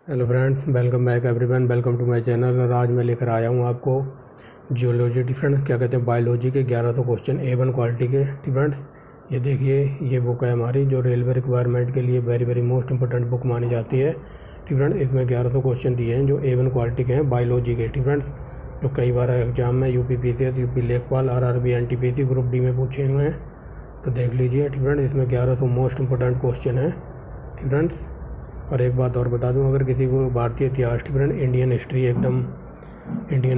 Hello friends, welcome back everyone, welcome to my channel. और आज मैं लेकर आया हूँ आपको जियोलॉजी डिफरेंट क्या कहते हैं बायोलॉजी के 1100 क्वेश्चन A1 क्वालिटी के डिफरेंट्स। ये देखिए, ये बुक है हमारी जो रेलवे रिक्वायरमेंट के लिए very very most important book मानी जाती है डिफरेंट। इसमें 1100 क्वेश्चन दिए हैं जो A1 क्वालिटी के हैं बायोलॉजी के डिफरेंट्स, जो कई बार एग्जाम में यूपी PCS, यूपी लेखपाल, RRB NTPC ग्रुप D में पूछे हुए हैं। तो देख लीजिए डिफरेंट, इसमें 1100 मोस्ट इंपॉर्टेंट क्वेश्चन हैं डिफरेंट्स। और एक बात और बता दूं, अगर किसी को भारतीय इतिहास डिफरेंट इंडियन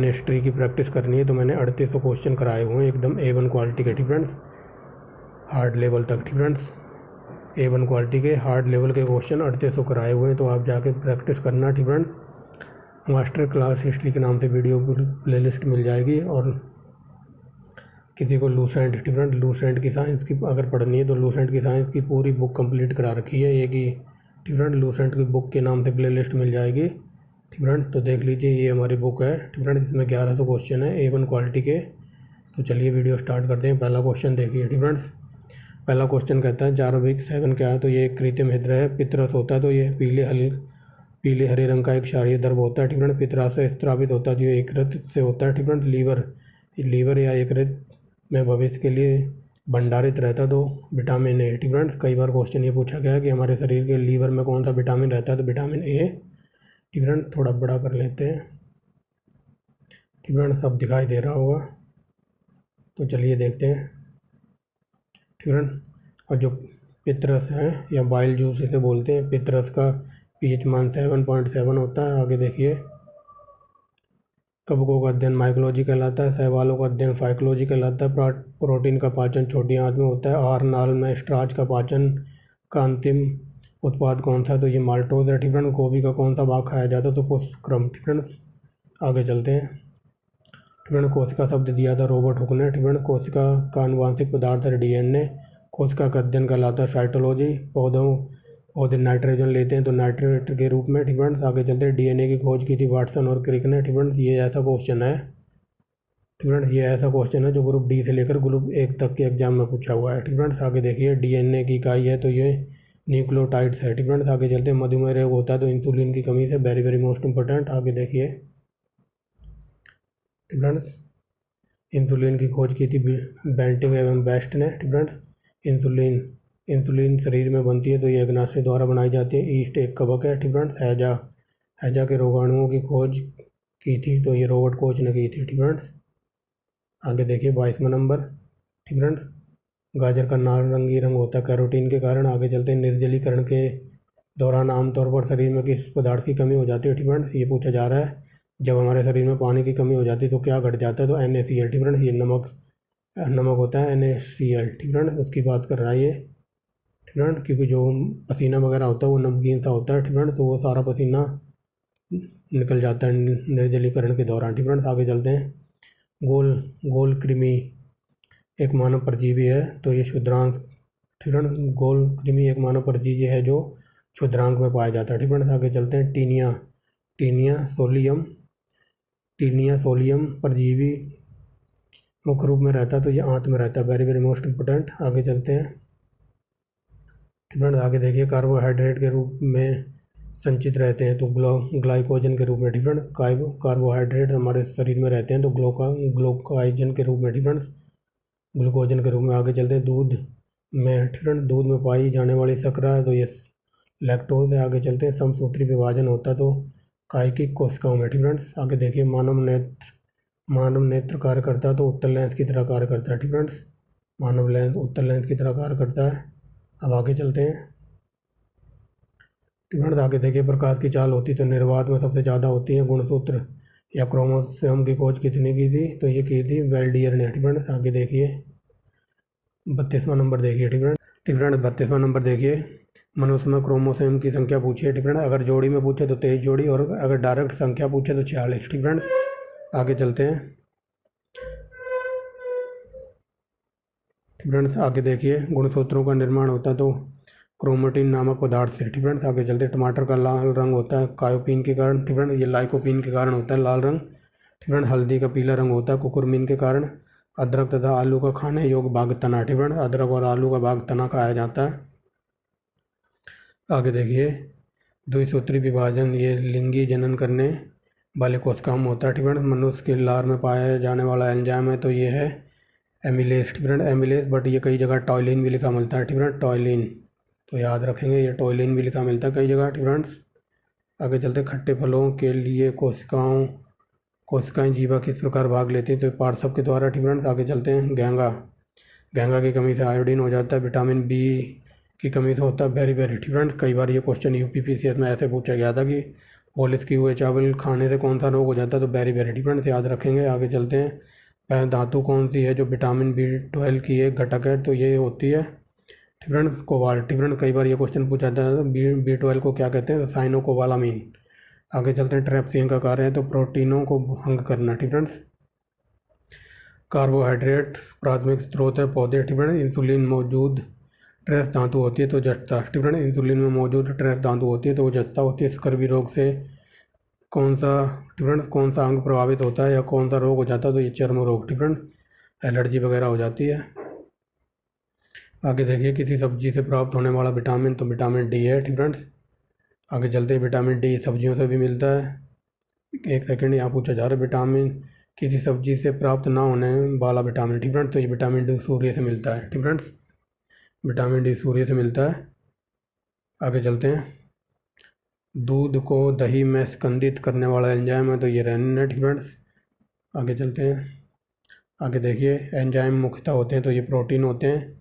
हिस्ट्री की प्रैक्टिस करनी है तो मैंने 3800 क्वेश्चन कराए हुए हैं एकदम A1 क्वालिटी के डिफरेंट्स, हार्ड लेवल तक डिफरेंट्स। A1 क्वालिटी के हार्ड लेवल के क्वेश्चन 3800 कराए हुए हैं, तो आप जाके प्रैक्टिस करना डिफरेंट्स। मास्टर क्लास हिस्ट्री के नाम से वीडियो प्लेलिस्ट मिल जाएगी। और किसी को लूसेंट की साइंस की अगर पढ़नी है तो लूसेंट की साइंस की पूरी बुक कंप्लीट करा रखी है एक ही डिफरेंट लूसेंट की बुक के नाम से प्लेलिस्ट मिल जाएगी डिफरेंट। तो देख लीजिए, ये हमारी बुक है डिफरेंट, इसमें 1100 क्वेश्चन है A1 क्वालिटी के। तो चलिए वीडियो स्टार्ट करते हैं। पहला क्वेश्चन देखिए डिफरेंट्स। पहला क्वेश्चन कहता है जारोविक 7 क्या है? तो ये कृत्रिम हृदय है। पितरस होता है तो ये पीले हरे रंग का एक क्षारीय द्रव होता है डिफरेंट। पितराशय स्त्रावित होता है जो यकृत से होता है डिफरेंट। लीवर या यकृत में भविष्य के लिए भंडारित रहता तो विटामिन ए डिफरेंट्स। कई बार क्वेश्चन ये पूछा गया है कि हमारे शरीर के लीवर में कौन सा विटामिन रहता है, तो विटामिन ए डिफरेंट। थोड़ा बड़ा कर लेते हैं डिफरेंट, सब दिखाई दे रहा होगा। तो चलिए देखते हैं डिफरेंट। और जो पितरस है या बाइल जूस इसे बोलते हैं, पितरस का pH मान 7.7 होता है। आगे देखिए, कवकों का अध्ययन माइकोलॉजी कहलाता है। शैवालों का अध्ययन फाइकोलॉजी कहलाता है। प्रोटीन का पाचन छोटी आंत में होता है। आहार नाल में स्टार्च का पाचन का अंतिम उत्पाद कौन सा है? तो ये माल्टोज है डिफरेंट। गोभी का कौन सा भाग खाया जाता है? तो पुष्पक्रम डिफरेंट। आगे चलते हैं डिफरेंट। कोशिका शब्द दिया था रॉबर्ट हुक ने डिफरेंट। कोशिका का आनुवांशिक पदार्थ है DNA। कोशिका का अध्ययन कहलाता है साइटोलॉजी। पौधे नाइट्रोजन लेते हैं तो नाइट्रेट के रूप में डिफरेंट। आगे चलते हैं। DNA की खोज की थी वाटसन और क्रिक ने डिफरेंट। ये ऐसा क्वेश्चन है डिफरेंट, ये ऐसा क्वेश्चन है जो ग्रुप D से लेकर ग्रुप 1 तक के एग्जाम में पूछा हुआ है डिफरेंट। आगे देखिए, DNA की इकाई है तो ये न्यूक्लियोटाइड्स है डिफरेंट। आगे चलते हैं। मधुमेह रोग होता है तो इंसुलिन की कमी से वेरी वेरी मोस्ट इंपॉर्टेंट। आगे देखिए डिफरेंट। इंसुलिन की खोज की थी बेंटिंग एवं बेस्ट ने डिफरेंट। इंसुलिन शरीर में बनती है तो ये अग्नाशय द्वारा बनाई जाती है। ईस्ट एक कवक है डिफरेंट। हैजा के रोगाणुओं की खोज की थी तो ये रॉबर्ट कोच ने की थी डिफरेंट। आगे देखिए 22वां नंबर डिफरेंट। गाजर का नारंगी रंग होता है कैरोटीन के कारण। आगे चलते हैं। निर्जलीकरण के दौरान आमतौर पर शरीर में किस पदार्थ की कमी हो जाती है डिफरेंट? ये पूछा जा रहा है। जब हमारे शरीर में पानी की कमी हो जाती है तो क्या घट जाता है? तो NaCl डिफरेंट। ये नमक होता है NaCl डिफरेंट, उसकी बात कर रहा है ये डिफरेंट। क्योंकि जो पसीना वगैरह होता है वो नमकीन सा होता है डिफरेंट, तो वो सारा पसीना निकल जाता है निर्जलीकरण के दौरान डिफरेंट। आगे चलते हैं। गोल गोल कृमि एक मानव परजीवी है तो ये क्षुद्रांक डिफरेंट। गोल कृमि एक मानव परजीवी है जो क्षुद्रांक में पाया जाता है डिफरेंट। आगे चलते हैं। टीनिया सोलियम परजीवी मुख्य रूप में रहता है तो ये आंत में रहता है, वेरी वेरी मोस्ट इंपोर्टेंट। आगे चलते हैं डिफरेंट। आगे देखिए, कार्बोहाइड्रेट के रूप में संचित रहते हैं तो ग्लाइकोजन के रूप में डिफरेंट। कार्बोहाइड्रेट हमारे शरीर में रहते हैं तो ग्लूकोजन के रूप में डिफरेंट, ग्लूकोजन के रूप में। आगे चलते हैं। दूध में पाई जाने वाली शर्करा है तो ये लैक्टोज है। आगे चलते हैं। समसूत्री विभाजन होता है तो कायिकी कोशिकाओं में डिफरेंट। आगे देखिए, मानव नेत्र कार्य करता है तो उत्तल लेंस की तरह कार्य करता है डिफरेंट। मानव लेंस उत्तल लेंस की तरह कार्य करता है। अब आगे चलते हैं डिफरेंट। आगे देखिए, प्रकाश की चाल होती तो निर्वात में सबसे ज़्यादा होती है। गुणसूत्र या क्रोमोसोम की खोज कितने की थी? तो ये की थी वेल्डियर ने डिफरेंट। आगे देखिए 32वां नंबर देखिए डिफरेंट। 32वां नंबर देखिए। मनुष्य में क्रोमोसोम की संख्या पूछी है डिफरेंट। अगर जोड़ी में पूछे तो 23 जोड़ी, और अगर डायरेक्ट संख्या पूछे तो 46 डिफरेंट। आगे चलते हैं डिफरेंट। आगे देखिए, गुणसूत्रों का निर्माण होता है तो क्रोमेटिन नामक पदार्थ से डिफरेंट। आगे चलते हैं। टमाटर का लाल रंग होता है कायोपिन के कारण डिफरेंट, ये लाइकोपिन के कारण होता है लाल रंग डिफरेंट। हल्दी का पीला रंग होता है कुकुरमिन के कारण। अदरक तथा आलू का खाने योग्य भाग तना डिफरेंट। अदरक और आलू का भाग तना खाया जाता है। आगे देखिए, द्विसूत्री विभाजन ये लिंगी जनन करने वाले कोशिकाओं में होता है। ठीक है, मनुष्य के लार में पाया जाने वाला एंजाइम है तो ये है एमिलेज। ठीक है, एमिलेज, बट ये कई जगह टॉयलिन भी लिखा मिलता है। ठीक है, टॉयलिन, तो याद रखेंगे ये टॉयलिन भी लिखा मिलता है कई जगह। ठीक है, आगे चलते खट्टे फलों के लिए कोशिकाएं जीवा किस प्रकार भाग लेती हैं, तो पार्श्व के द्वारा। ठीक है, आगे चलते हैं गंगा की कमी से आयोडीन हो जाता है। विटामिन बी की कमी से होता है बेरी बेरी। ठीक है, कई बार ये क्वेश्चन यूपीपीसीएस में ऐसे पूछा गया था कि पॉलिश किए हुए चावल खाने से कौन सा रोग हो जाता है, तो बेरी बेरी। ठीक है, याद रखेंगे। आगे चलते हैं धातु कौन सी है जो विटामिन B12 की एक घटक है, तो ये होती है ठीक है कोबाल्ट। ठीक है, कई बार ये क्वेश्चन पूछा जाता है B12 को क्या कहते हैं, तो साइनोकोबालामीन। आगे चलते हैं ट्रेप्सिन का कार्य है तो प्रोटीनों को भंग करना। ठीक है, कार्बोहाइड्रेट प्राथमिक स्रोत है पौधे। ठीक है, इंसुलिन मौजूद ट्रेस धातु होती है तो जस्ता। ठीक है, इंसुलिन में मौजूद ट्रेस धातु होती है तो वो जस्ता होती है। स्कर्वी रोग से कौन सा अंग प्रभावित होता है या कौन सा रोग हो जाता है, तो ये चर्म रोग। ठीक है, एलर्जी वगैरह हो जाती है। आगे देखिए किसी सब्जी से प्राप्त होने वाला विटामिन, तो विटामिन डी है। ठीक है, आगे चलते हैं विटामिन डी सब्जियों से भी मिलता है। एक सेकंड, यहाँ पूछा जा रहा है विटामिन किसी सब्जी से प्राप्त ना होने वाला विटामिन। ठीक है, तो ये विटामिन डी सूर्य से मिलता है। ठीक है, विटामिन डी सूर्य से मिलता है। आगे चलते हैं दूध को दही में स्कंदित करने वाला एंजाइम है तो ये रेनिन है। ठीक है, आगे चलते हैं। आगे देखिए एंजाइम मुख्यतः होते हैं तो ये प्रोटीन होते हैं।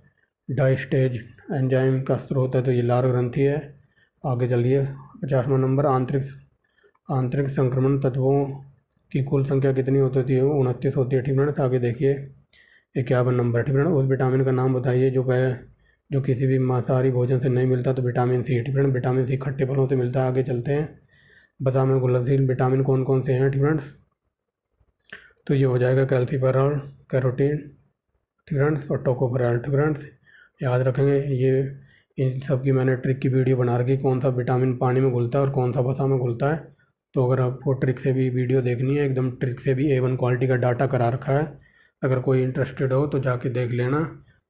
डाइस्टेज एंजाइम का स्रोत है तो ये लार ग्रंथि है। आगे चलिए 50वां नंबर, आंतरिक संक्रमण तत्वों की कुल संख्या कितनी होती है, 29 होती है। ठीक है, आगे देखिए 51 नंबर। ठीक है, उस विटामिन का नाम बताइए जो किसी भी मांसाहारी भोजन से नहीं मिलता, तो विटामिन सी। ठीक है, विटामिन सी खट्टे फलों से मिलता है। आगे चलते हैं बदाम में घुलनशील विटामिन कौन कौन से हैं। ठीक है, तो ये हो जाएगा कैल्सीफेरॉल, कैरोटीन, ठीक है, और टोकोफेरॉल। ठीक है, याद रखेंगे ये इन सब की मैंने ट्रिक की वीडियो बना रखी, कौन सा विटामिन पानी में घुलता है और कौन सा वसा में घुलता है। तो अगर आपको ट्रिक से भी वीडियो देखनी है, एकदम ट्रिक से भी A1 क्वालिटी का डाटा करा रखा है, अगर कोई इंटरेस्टेड हो तो जाके देख लेना।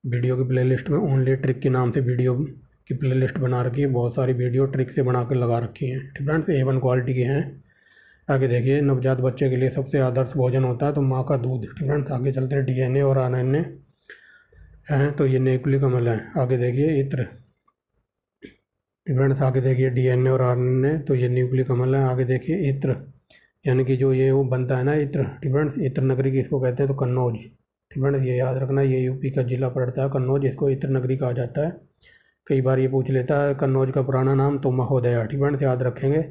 वीडियो की प्लेलिस्ट में ओनली ट्रिक के नाम से वीडियो की प्लेलिस्ट बना रखी है, बहुत सारी वीडियो ट्रिक से बना कर लगा रखी हैं। ठीक है, A1 क्वालिटी के हैं। आगे देखिए नवजात बच्चे के लिए सबसे आदर्श भोजन होता है तो माँ का दूध। ठीक है, आगे चलते हैं DNA और RNA हैं तो ये न्यूक्लिक अम्ल है। आगे देखिए इत्र। फ्रेंड्स आगे देखिए DNA और RNA तो ये न्यूक्लिक अम्ल है। आगे देखिए इत्र यानी कि जो ये वो बनता है ना इत्र। फ्रेंड्स इत्र नगरी किसको कहते हैं, तो कन्नौज। फ्रेंड्स ये याद रखना, ये यूपी का जिला पड़ता है कन्नौज, इसको इत्र नगरी कहा जाता है। कई बार ये पूछ लेता है कन्नौज का पुराना नाम, तो महोदया। फ्रेंड्स याद रखेंगे।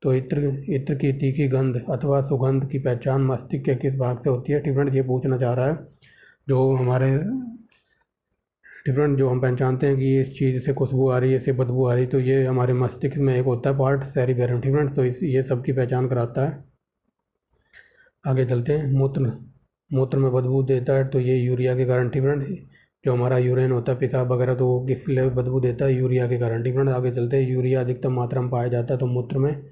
तो इत्र की तीखी गंध अथवा सुगंध की पहचान मस्तिष्क के किस भाग से होती है। फ्रेंड्स ये पूछना चाह रहा है जो हमारे जो हम पहचानते हैं कि इस चीज़ से खुशबू आ रही है, इससे बदबू आ रही है, तो ये हमारे मस्तिष्क में एक होता है पार्ट सेरिबेरम। फ्रेंड्स तो ये सब की पहचान कराता है। आगे चलते हैं मूत्र में बदबू देता है तो ये यूरिया के कारण। फ्रेंड्स जो हमारा यूरिन होता है पेशाब वगैरह, तो वो किस लिए बदबू देता है, यूरिया के कारण। फ्रेंड्स आगे चलते हैं यूरिया अधिकतम मात्रा में पाया जाता है तो मूत्र में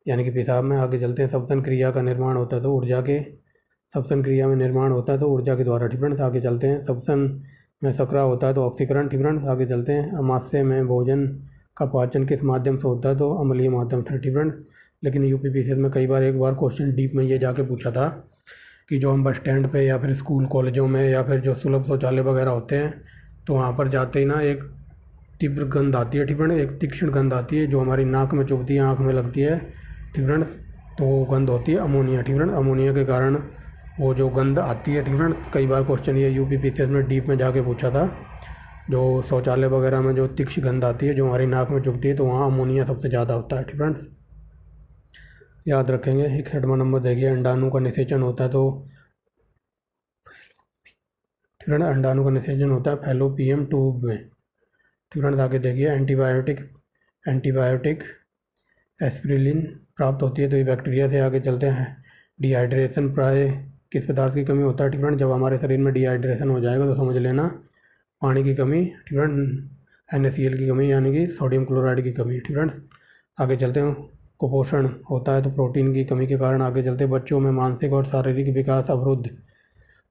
यानी कि पेशाब में। आगे चलते हैं श्वसन क्रिया का निर्माण होता है तो श्वसन क्रिया में निर्माण होता है तो ऊर्जा के द्वारा। फ्रेंड्स आगे चलते हैं श्वसन में सकरा होता है तो ऑक्सीकरण। फ्रेंड्स आगे चलते हैं अमाशय में भोजन का पाचन किस माध्यम से होता है, तो अम्लीय माध्यम से। फ्रेंड्स लेकिन यूपीपीसीएस में एक बार क्वेश्चन डीप में ये जाके पूछा था कि जो हम बस स्टैंड पे या फिर स्कूल कॉलेजों में या फिर जो सुलभ शौचालय वगैरह होते हैं तो वहाँ पर जाते ही ना एक तीव्र गंध आती है। फ्रेंड्स एक तीक्ष्ण गंध आती है जो हमारी नाक में चुभती है, आँख में लगती है। फ्रेंड्स तो वो गंध होती है अमोनिया। फ्रेंड्स अमोनिया के कारण वो जो गंध आती है। फ्रेंड्स कई बार क्वेश्चन ये यूपीपीसीएस में डीप में जाके पूछा था, जो शौचालय वगैरह में जो तीक्ष्ण गंध आती है जो हमारी नाक में चुभती है तो वहाँ अमोनिया सबसे ज़्यादा होता है। फ्रेंड्स याद रखेंगे। 61वां नंबर देखिए अंडाणु का निषेचन होता है तो फ्रेंड्स अंडाणु का निषेचन होता है फैलोपियन ट्यूब में। फ्रेंड्स आगे देखिए एंटीबायोटिक एस्पिरिन प्राप्त होती है तो ये बैक्टीरिया से। आगे चलते हैं डिहाइड्रेशन प्राय किस पदार्थ की कमी होता है। फ्रेंड्स जब हमारे शरीर में डिहाइड्रेशन हो जाएगा तो समझ लेना पानी की कमी। NaCl की कमी यानी कि सोडियम क्लोराइड की कमी। फ्रेंड्स आगे चलते हैं कुपोषण होता है तो प्रोटीन की कमी के कारण। आगे चलते बच्चों में मानसिक और शारीरिक विकास अवरुद्ध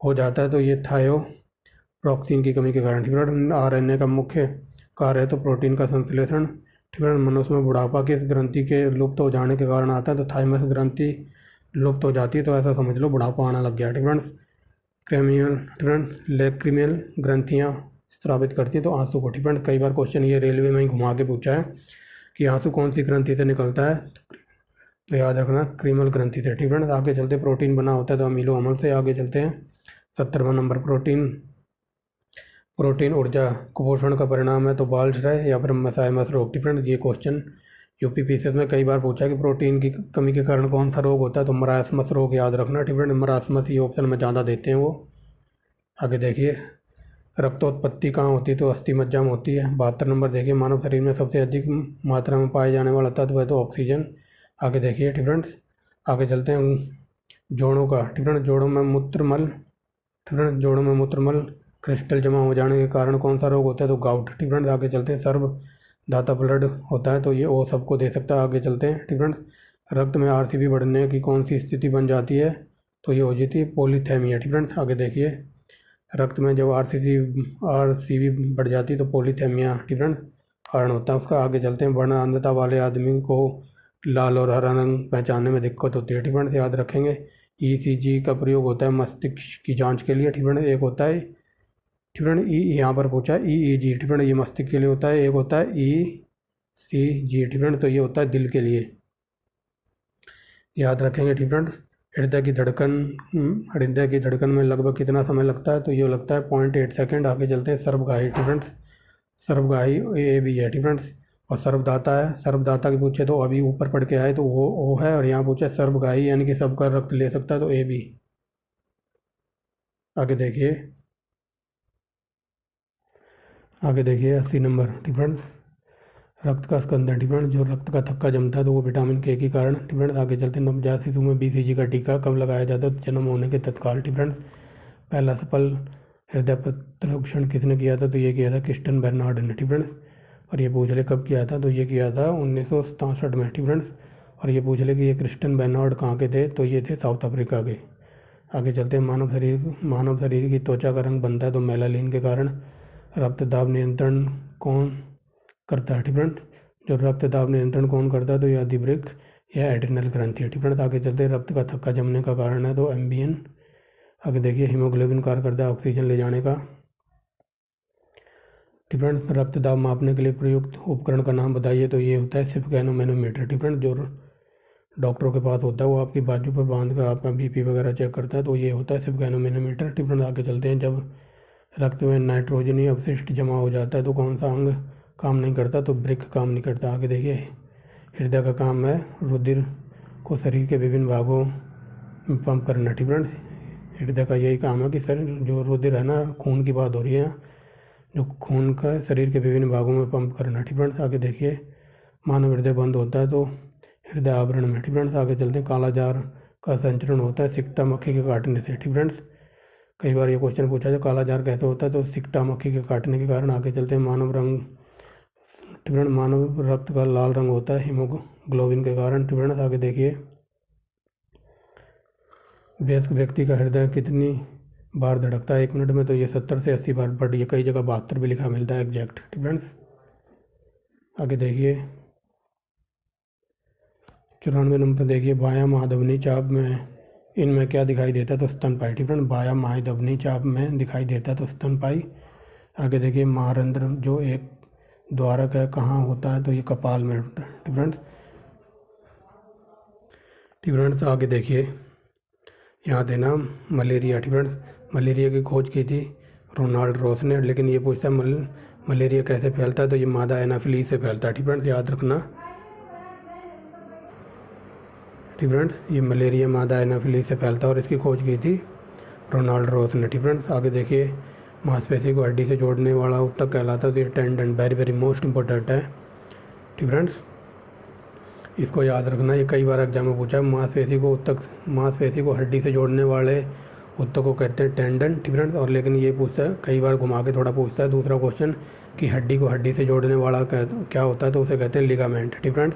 हो जाता है तो ये थायोप्रोक्सिन की कमी के कारण। RNA का मुख्य कार्य है तो प्रोटीन का संश्लेषण ठीक है। मनुष्य में बुढ़ापा किस ग्रंथि के लुप्त हो जाने के कारण आता है? तो थाइमस ग्रंथि लुप्त हो जाती है तो ऐसा समझ लो बुढ़ापा आना लग गया। ठीक है। क्रेमियल लेक्रिमियल ग्रंथियाँ स्रावित करती है तो आंसू को। ठीक है। कई बार क्वेश्चन ये रेलवे में ही घुमा के पूछा है कि आंसू कौन सी ग्रंथि से निकलता है, तो याद रखना क्रीमल ग्रंथि से। ठीक है। आगे चलते प्रोटीन बना होता है तो अमीनो अम्ल से। आगे चलते हैं 70वां नंबर प्रोटीन ऊर्जा कुपोषण का परिणाम है तो बाल्ज या फिर मसाइमस रोग। डिफरेंट ये क्वेश्चन यूपीपीसीएस में कई बार पूछा कि प्रोटीन की कमी के कारण कौन सा रोग होता है, तो मरासमस रोग याद रखना। डिफरेंट मरासमस ये ऑप्शन में ज़्यादा देते हैं वो। आगे देखिए रक्तोत्पत्ति कहाँ होती है, तो अस्थि मज्जा में होती है। 72 नंबर देखिए मानव शरीर में सबसे अधिक मात्रा में पाए जाने वाला तत्व है तो ऑक्सीजन। आगे देखिए डिफरेंट आगे चलते हैं जोड़ों का। डिफरेंट जोड़ों में मूत्रमल क्रिस्टल जमा हो जाने के कारण कौन सा रोग होता है, तो गाउट। डिफरेंट आगे चलते हैं सर्व दाता ब्लड होता है तो ये ओ सबको दे सकता है। आगे चलते हैं डिफरेंट रक्त में आरसीबी बढ़ने की कौन सी स्थिति बन जाती है, तो ये हो जाती है पॉलीथेमिया। डिफरेंट आगे देखिए रक्त में जब आरसीबी बढ़ जाती है तो पॉलीथेमिया डिफरेंट कारण होता है उसका। आगे चलते हैं वर्ण अंधता वाले आदमी को लाल और हरा रंग पहचानने में दिक्कत होती है। डिफरेंट याद रखेंगे ईसीजी का प्रयोग होता है मस्तिष्क की जांच के लिए। डिफरेंट एक होता है डिफरेंट यहाँ पर पूछा है ईईजी। डिफरेंट ये मस्तिष्क के लिए होता है। एक होता है ईसीजी डिफरेंट तो ये होता है दिल के लिए। याद रखेंगे डिफरेंट हृदय की धड़कन में लगभग कितना समय लगता है, तो ये लगता है 0.8 सेकेंड। आगे चलते हैं सर्वगाही। डिफरेंट सर्वगाही ए भी है डिफरेंट और सर्वदाता है। सर्वदाता की पूछे तो अभी ऊपर पढ़ के आए तो वो ओ है, और यहाँ पूछे सर्वगाही यानी कि सबका रक्त ले सकता है तो ए भी। आगे देखिए 80 नंबर डिफरेंट रक्त का स्कंदन। डिफरेंट जो रक्त का थक्का जमता है तो वो विटामिन के कारण। डिफरेंट आगे चलते हैं नवजात शिशु में बीसीजी का टीका कब लगाया जाता है, तो जन्म होने के तत्काल। डिफरेंट पहला सफल हृदय परीक्षण किसने किया था, तो ये किया था क्रिस्टन बर्नार्ड ने। डिफरेंट और ये पूछ ले कब किया था, तो ये किया था 1967 में। डिफरेंट और ये पूछ ले कि ये क्रिस्टन बर्नार्ड कहाँ के थे, तो ये थे साउथ अफ्रीका के। आगे चलते हैं मानव शरीर की त्वचा का रंग बनता है तो मेलानिन के कारण। रक्तदाब नियंत्रण कौन करता है, डिफरेंट जो रक्तदाब नियंत्रण कौन करता है, तो यह अधिवृक्क या एड्रिनल ग्रंथि है। डिफरेंट आगे चलते हैं रक्त का थक्का जमने का कारण है तो एम्बियन। आगे देखिए हीमोग्लोबिन कार्य करता है ऑक्सीजन ले जाने का। डिफरेंट रक्तदाब मापने के लिए प्रयुक्त उपकरण का नाम बताइए, तो ये होता है स्फिगैनोमैनोमीटर। डिफरेंट जो डॉक्टरों के पास होता है वो आपकी बाजू पर बांध कर आपका बीपी वगैरह चेक करता है तो ये होता है स्फिगैनोमैनोमीटर। डिफरेंट आगे चलते हैं जब रक्त में नाइट्रोजनी अपशिष्ट जमा हो जाता है तो कौन सा अंग काम नहीं करता, तो वृक्क काम नहीं करता। आगे देखिए हृदय का काम है रुधिर को शरीर के विभिन्न भागों में पंप करना। डिफरेंट हृदय का यही काम है कि शरीर जो रुधिर है ना, खून की बात हो रही है, जो खून का शरीर के विभिन्न भागों में पंप करना। डिफरेंट आगे देखिए मानव हृदय बंद होता है तो हृदय आवरण में। डिफरेंट आगे चलते हैं कालाजार का संचरण होता है सिकटा मक्खी के काटने से। डिफरेंट कई बार ये क्वेश्चन पूछा है कालाजार कैसे होता है, तो सिकटा मक्खी के काटने के कारण। आगे चलते हैं मानव रक्त का लाल रंग होता है हीमोग्लोबिन के कारण। डिफरेंट आगे देखिए वयस्क व्यक्ति का हृदय कितनी बार धड़कता है 1 मिनट में, तो ये 70 से 80 बार, बट ये कई जगह 72 भी लिखा मिलता है एग्जैक्ट। डिफरेंट आगे देखिए 94 नंबर देखिए बायां महाधवनी चाप में इनमें क्या दिखाई देता है, तो स्तनपायी। डिफरेंट बायां महाधवनी चाप में दिखाई देता है तो स्तनपायी। आगे देखिए महारंध्र जो एक द्वारक है कहाँ होता है, तो ये कपाल में। डिफरेंट आगे देखिए यहाँ देना मलेरिया। डिफरेंट मलेरिया की खोज की थी रोनाल्ड रॉस ने, लेकिन ये पूछता है मलेरिया कैसे फैलता है, तो ये मादा एनाफिलीज से फैलता है। डिफरेंट याद रखना डिफरेंट ये मलेरिया मादा एनाफिलीज से फैलता है और इसकी खोज की थी रोनाल्ड रॉस ने। डिफरेंट आगे देखिए मांसपेशी को हड्डी से जोड़ने वाला ऊतक कहलाता है तो ये tendon very very most important है। डिफरेंट इसको याद रखना, ये कई बार एग्जाम में पूछा है। मांसपेशी को हड्डी से जोड़ने वाले ऊतक को कहते हैं टेंडन। डिफरेंट और लेकिन ये पूछता है कई बार घुमा के थोड़ा पूछता है दूसरा क्वेश्चन कि हड्डी को हड्डी से जोड़ने वाला क्या होता है, तो उसे कहते हैं लिगामेंट। डिफरेंट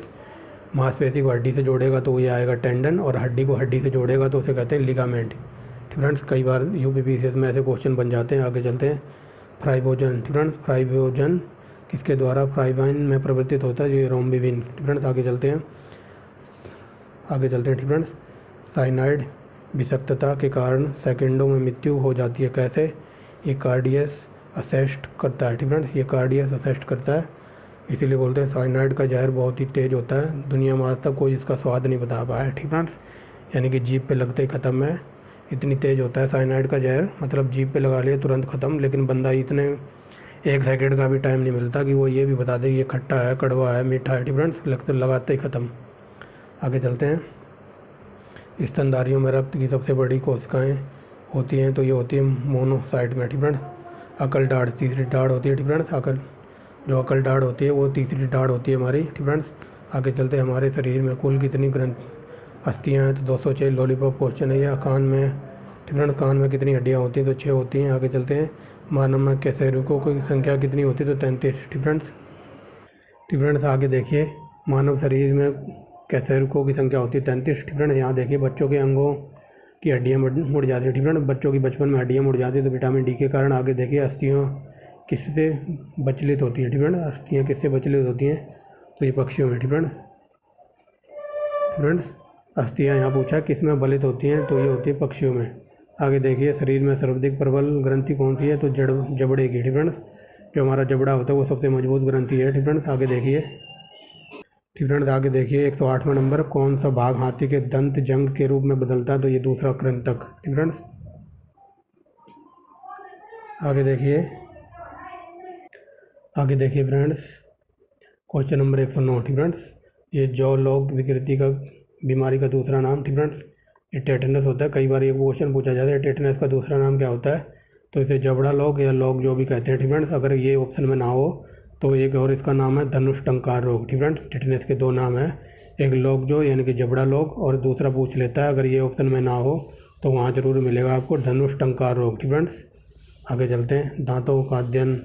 मांसपेशी को हड्डी से जोड़ेगा तो ये आएगा टेंडन और हड्डी को हड्डी से जोड़ेगा तो उसे कहते हैं लिगामेंट। डिफरेंट कई बार यूपीपीसीएस में ऐसे क्वेश्चन बन जाते हैं। आगे चलते हैं फ्राइबोजन। डिफरेंट फ्राइबोजन किसके द्वारा फ्राइबाइन में परिवर्तित होता है, ये रोम्बिविन। फ्रेंड्स आगे चलते हैं फ्रेंड्स। साइनाइड विषाक्तता के कारण सेकंडों में मृत्यु हो जाती है, कैसे? ये कार्डियस असेस्ट करता है। फ्रेंड्स ये कार्डियस असेस्ट करता है, इसीलिए बोलते हैं साइनाइड का जहर बहुत ही तेज़ होता है। दुनिया में आज तक कोई इसका स्वाद नहीं बता पाया है। ठीक फ्रेंड्स, यानी कि जीभ पे लगते ही ख़त्म है, इतनी तेज़ होता है साइनाइड का जहर। मतलब जीभ पे लगा लिया तुरंत ख़त्म, लेकिन बंदा इतने 1 सेकंड का भी टाइम नहीं मिलता कि वो ये भी बता दे ये खट्टा है, कड़वा है, मीठा है। फ्रेंड्स लगते लगाते ही ख़त्म। आगे चलते हैं। स्तनधारियों में रक्त की सबसे बड़ी कोशिकाएं होती हैं, तो ये होती है मोनोसाइट में। फ्रेंड्स अकल दाढ़ तीसरी दाढ़ होती है। फ्रेंड्स जो अकल दाढ़ होती है वो तीसरी दाढ़ होती है हमारी। फ्रेंड्स आगे चलते हैं। हमारे शरीर में कुल कितनी अस्थियाँ हैं, तो 206। लॉलीपॉप क्वेश्चन है यह। कान में कितनी हड्डियाँ होती हैं, तो 6 होती हैं। आगे चलते हैं। मानव में कैसेरुकों की संख्या कितनी होती है, तो 33। फ्रेंड्स आगे देखिए, मानव शरीर में कैसेरुकों की संख्या होती है 33। फ्रेंड्स यहाँ देखिए, बच्चों के अंगों की हड्डियाँ मुड़ जाती है। फ्रेंड्स बच्चों की बचपन में हड्डियाँ मुड़ जाती है, तो विटामिन डी के कारण। आगे देखिए, अस्थियाँ किससे विचलित होती हैं। फ्रेंड्स अस्थियाँ किससे विचलित होती हैं, तो ये पक्षियों में। फ्रेंड्स अस्थियाँ यहाँ पूछा किस में बलित होती हैं, तो ये होती है पक्षियों में। आगे देखिए, शरीर में सर्वाधिक प्रबल ग्रंथि कौन सी है, तो जबड़े की। फ्रेंड्स जो हमारा जबड़ा होता है वो सबसे मजबूत ग्रंथि है। फ्रेंड्स आगे देखिए 108वां नंबर, कौन सा भाग हाथी के दंत जंग के रूप में बदलता है, तो ये दूसरा कृंतक। फ्रेंड्स आगे देखिए फ्रेंड्स, क्वेश्चन नंबर 109। फ्रेंड्स ये जॉ लॉग विकृति का बीमारी का दूसरा नाम। फ्रेंड्स ये टेटनस होता है। कई बार ये क्वेश्चन पूछा जाता है, टेटनस का दूसरा नाम क्या होता है, तो इसे जबड़ा लॉग या लॉग जो भी कहते हैं। फ्रेंड्स अगर ये ऑप्शन में ना हो तो एक और इसका नाम है धनुष टंकार रोग। फ्रेंड्स टेटनस के 2 नाम हैं, एक लॉग जो यानी कि जबड़ा लॉग, और दूसरा पूछ लेता है अगर ये ऑप्शन में ना हो तो वहाँ जरूर मिलेगा आपको धनुष टंकार रोग। फ्रेंड्स आगे चलते हैं। दांतों का अध्ययन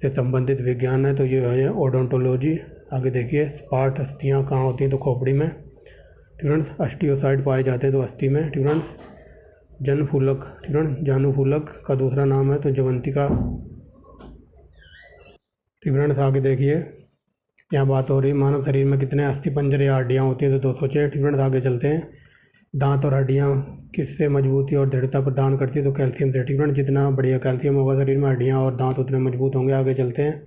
से संबंधित विज्ञान है, तो ये है ओडोंटोलॉजी। आगे देखिए, स्पार्ट अस्थियाँ कहाँ होती हैं, तो खोपड़ी में। फ्रेंड्स अस्टियोसाइड पाए जाते हैं, तो अस्थि में। फ्रेंड्स जानुफूलक का दूसरा नाम है, तो जवंतिका। फ्रेंड्स आगे देखिए, यहाँ बात हो रही है मानव शरीर में कितने अस्थिपंजर या हड्डियाँ होती हैं, तो 206। फ्रेंड्स आगे चलते हैं। दांत और हड्डियाँ किससे मजबूती और दृढ़ता प्रदान करती है, तो कैल्शियम से। फ्रेंड्स जितना बढ़िया कैल्शियम होगा शरीर में, हड्डियाँ और दांत उतने मजबूत होंगे। आगे चलते हैं।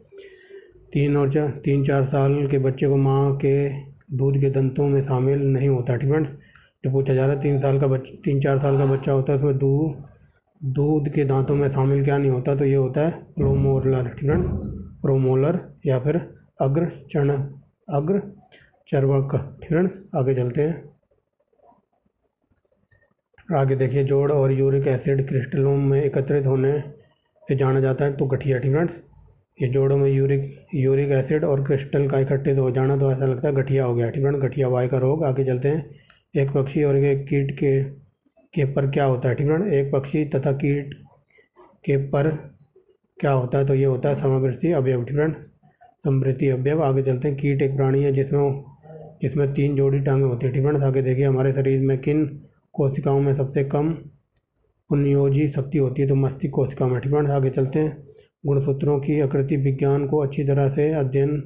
3-4 साल के बच्चे को माँ के दूध के दंतों में शामिल नहीं होता। फ्रेंड्स जो पूछा जा रहा है, 3-4 साल का बच्चा होता है, उसमें दूध के दांतों में शामिल क्या नहीं होता, तो ये होता है प्रोमोलर या फिर अग्र चर्वक। फ्रेंड्स आगे चलते हैं। आगे देखिए, जोड़ और यूरिक एसिड क्रिस्टलों में एकत्रित होने से जाना जाता है, तो गठिया। फ्रेंड्स ये जोड़ों में यूरिक एसिड और क्रिस्टल का इकट्ठित हो जाना, तो ऐसा लगता है गठिया हो गया। फ्रेंड्स गठिया वाई का रोग। आगे चलते हैं। एक पक्षी और एक कीट के पर क्या होता है। फ्रेंड्स एक पक्षी तथा कीट के पर क्या होता है, तो ये होता है समवर्ती अवयव। फ्रेंड्स समवर्ती अवयव। आगे चलते हैं। कीट एक प्राणी है जिसमें 3 जोड़ी टांगें होती है। फ्रेंड्स आगे देखिए, हमारे शरीर में किन कोशिकाओं में सबसे कम पुनर्योजी शक्ति होती है, तो मस्तिष्क कोशिका में। फ्रेंड्स आगे चलते हैं। गुणसूत्रों की आकृति विज्ञान को अच्छी तरह से अध्ययन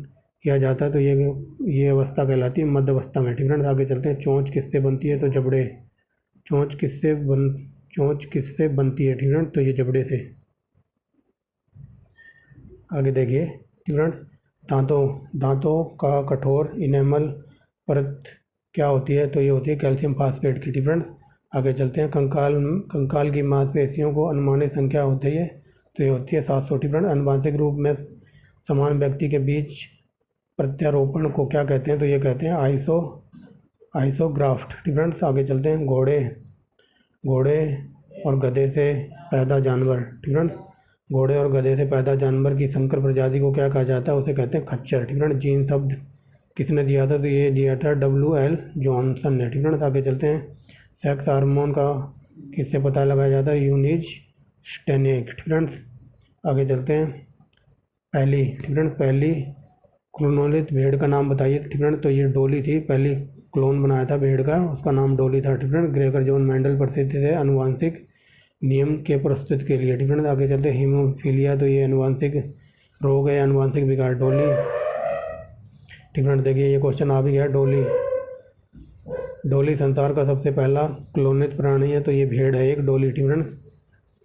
किया जाता है, तो ये अवस्था कहलाती है मध्य अवस्था में। फ्रेंड्स आगे चलते हैं। चोंच किससे बनती है, तो जबड़े। चोंच किससे बनती है, फ्रेंड्स तो ये जबड़े से। आगे देखिए फ्रेंड्स, दांतों का कठोर इनेमल परत क्या होती है, तो ये होती है कैल्शियम फास्फेट की। फ्रेंड्स आगे चलते हैं। कंकाल की मांसपेशियों को अनुमानित संख्या होती है, तो ये होती है 700। फ्रेंड्स आनुवंशिक रूप में समान व्यक्ति के बीच प्रत्यारोपण को क्या कहते हैं, तो ये कहते हैं आइसोग्राफ्ट। फ्रेंड्स आगे चलते हैं। घोड़े और गधे से पैदा जानवर। फ्रेंड्स घोड़े और गधे से पैदा जानवर की संकर प्रजाति को क्या कहा जाता है, उसे कहते हैं खच्चर। फ्रेंड्स जीन शब्द किसने दिया था, तो ये दिया था W.L. जॉनसन ने। फ्रेंड्स आगे चलते हैं। सेक्स हार्मोन का किससे पता लगाया जाता है, यूनिज स्टेनेक। फ्रेंड्स आगे चलते हैं। पहली क्लोनोलित भेड़ का नाम बताइए। फ्रेंड्स तो ये डोली थी, पहली क्लोन बनाया था भेड़ का, उसका नाम डोली था। फ्रेंड्स ग्रेगर जॉन मेंडल प्रसिद्ध थे आनुवांशिक नियम के प्रस्तुत के लिए। फ्रेंड्स आगे चलते हैं। हीमोफीलिया, तो ये आनुवांशिक रोग है आनुवंशिक विकार। डोली, ठीक फ्रेंड्स, देखिए ये क्वेश्चन आ भी गया। डोली संसार का सबसे पहला क्लोनित प्राणी है, तो ये भेड़ है एक डोली, ठीक फ्रेंड्स,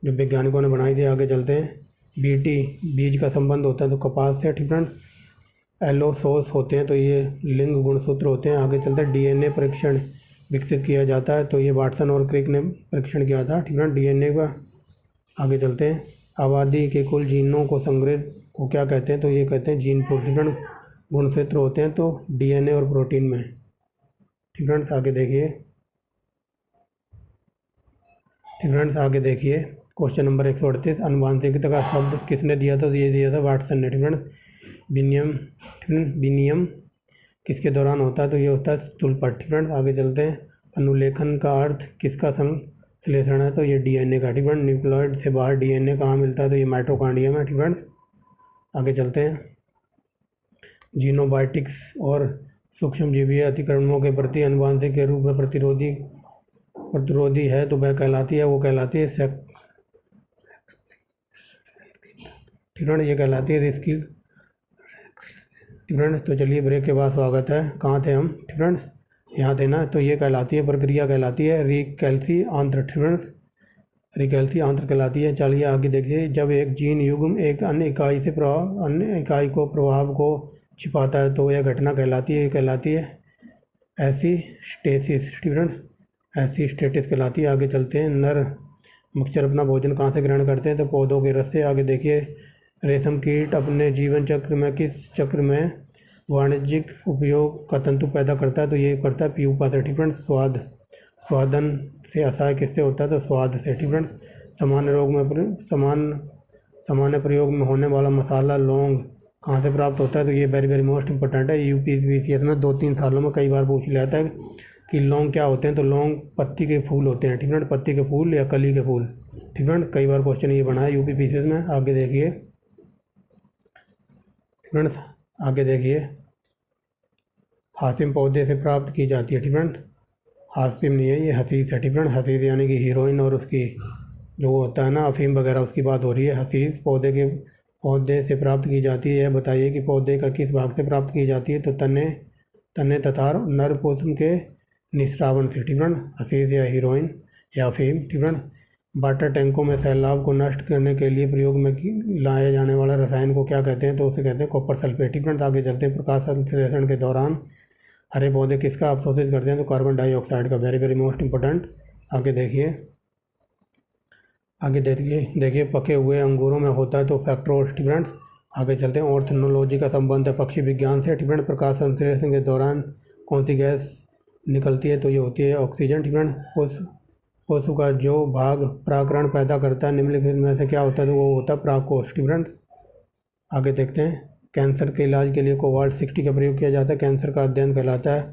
जो वैज्ञानिकों ने बनाई थी। आगे चलते हैं। बीटी, बीज का संबंध होता है तो कपास से, ठीक फ्रेंड्स। एलोसोस होते हैं तो ये लिंग गुणसूत्र होते हैं। आगे चलते हैं। डीएनए परीक्षण विकसित किया जाता है, तो ये वाटसन और क्रिक ने परीक्षण किया था, ठीक है, डीएनए का। आगे चलते हैं। आबादी के कुल जीनों को संग्रहित को क्या कहते हैं, तो ये कहते हैं जीन पूल, ठीक है। गुणसूत्र होते हैं तो डीएनए और प्रोटीन में, ठीक फ्रेंड्स। आगे देखिए, ठीक फ्रेंड्स, आगे देखिए क्वेश्चन नंबर 138। आनुवंशिकता का शब्द किसने दिया था, तो ये दिया था वाटसन ने, ठीक फ्रेंड्स। विनियम किसके दौरान होता है, तो ये होता है स्थूल पर, ठीक फ्रेंड्स। आगे चलते हैं। अनुलेखन का अर्थ किसका संश्लेषण है, तो ये डीएनए का, ठीक फ्रेंड्स। न्यूक्लियोइड से बाहर डीएनए कहाँ मिलता है, तो ये माइटोकॉन्ड्रिया में, ठीक फ्रेंड्स। आगे चलते हैं। जीनोबायोटिक्स और सूक्ष्मजीवीय अतिक्रमणों के प्रति आनुवंशिक के रूप में प्रतिरोधी है, तो वह कहलाती है, वो कहलाती है ठीक फ्रेंड्स, ये कहलाती है रिस्की, ठीक फ्रेंड्स। तो चलिए ब्रेक के बाद स्वागत है। कहाँ थे हम, ठीक फ्रेंड्स, यहाँ थे ना। तो ये कहलाती है, प्रक्रिया कहलाती है रिकैल्सी आंत्र, ठीक फ्रेंड्स, रिकैल्सी आंत्र कहलाती है। चलिए आगे देखिए। जब एक जीन युग्म एक अन्य इकाई से अन्य इकाई को प्रभाव को छिपाता है, तो यह घटना कहलाती है, कहलाती है एसिस्टेसिस, ठीक फ्रेंड्स, एसिस्टेसिस कहलाती है। आगे चलते हैं। नर मच्छर अपना भोजन कहाँ से ग्रहण करते हैं, तो पौधों के रस से। आगे देखिए। रेशम कीट अपने जीवन चक्र में किस चक्र में वाणिज्यिक उपयोग का तंतु पैदा करता है, तो ये करता है प्यूपा से, ठीक फ्रेंड्स। स्वादन से असहाय किससे होता है, तो स्वाद से, ठीक फ्रेंड्स। सामान्य प्रयोग में होने वाला मसाला लौंग कहाँ से प्राप्त होता है, तो ये वेरी वेरी मोस्ट इंपॉर्टेंट है। यूपीपीसीएस में 2-3 सालों में कई बार पूछ लिया जाता है कि लौंग क्या होते हैं, तो लौंग पत्ती के फूल होते हैं, ठीक फ्रेंड, पत्ती के फूल या कली के फूल, ठीक फ्रेंड, कई बार क्वेश्चन ये बना है यूपीपीसीएस में। आगे देखिए फ्रेंड्स, आगे देखिए। हासिम पौधे से प्राप्त की जाती है, ठीक फ्रेंड, हासिम नहीं है ये हसीस है, ठीक फ्रेंड। हसीस यानी कि हीरोइन और उसकी जो होता है ना अफीम वगैरह, उसकी बात हो रही है। हसीस पौधे से प्राप्त की जाती है। बताइए कि पौधे का किस भाग से प्राप्त की जाती है, तो तने तथा नर पोषण के निस्रावन से, ठीक फ्रेंड। हसीस या हीरोइन या अफीम, ठीक फ्रेंड। वाटर टैंकों में सैलाब को नष्ट करने के लिए प्रयोग में लाए जाने वाला रसायन को क्या कहते हैं, तो उसे कहते हैं कॉपर सल्फेट, ठीक फ्रेंड। आगे चलते हैं। प्रकाश संश्लेषण के दौरान हरे पौधे किसका अवशोषित करते हैं, तो कार्बन डाइऑक्साइड का, वेरी वेरी मोस्ट इंपॉर्टेंट। आगे देखिए, देखिए पके हुए अंगूरों में होता है तो फ्रक्टोज, ठीक फ्रेंड्स। आगे चलते हैं। ऑर्थोनोलॉजी का संबंध है पक्षी विज्ञान से, ठीक फ्रेंड। प्रकाश संश्लेषण के दौरान कौन सी गैस निकलती है, तो ये होती है ऑक्सीजन, ठीक फ्रेंड। कोशिका का जो भाग परागकण पैदा करता है निम्नलिखित में से क्या होता है, तो वो होता है परागकोश, ठीक फ्रेंड्स। आगे देखते हैं। कैंसर के इलाज के लिए कोबाल्ट 60 का प्रयोग किया जाता है। कैंसर का अध्ययन कहलाता है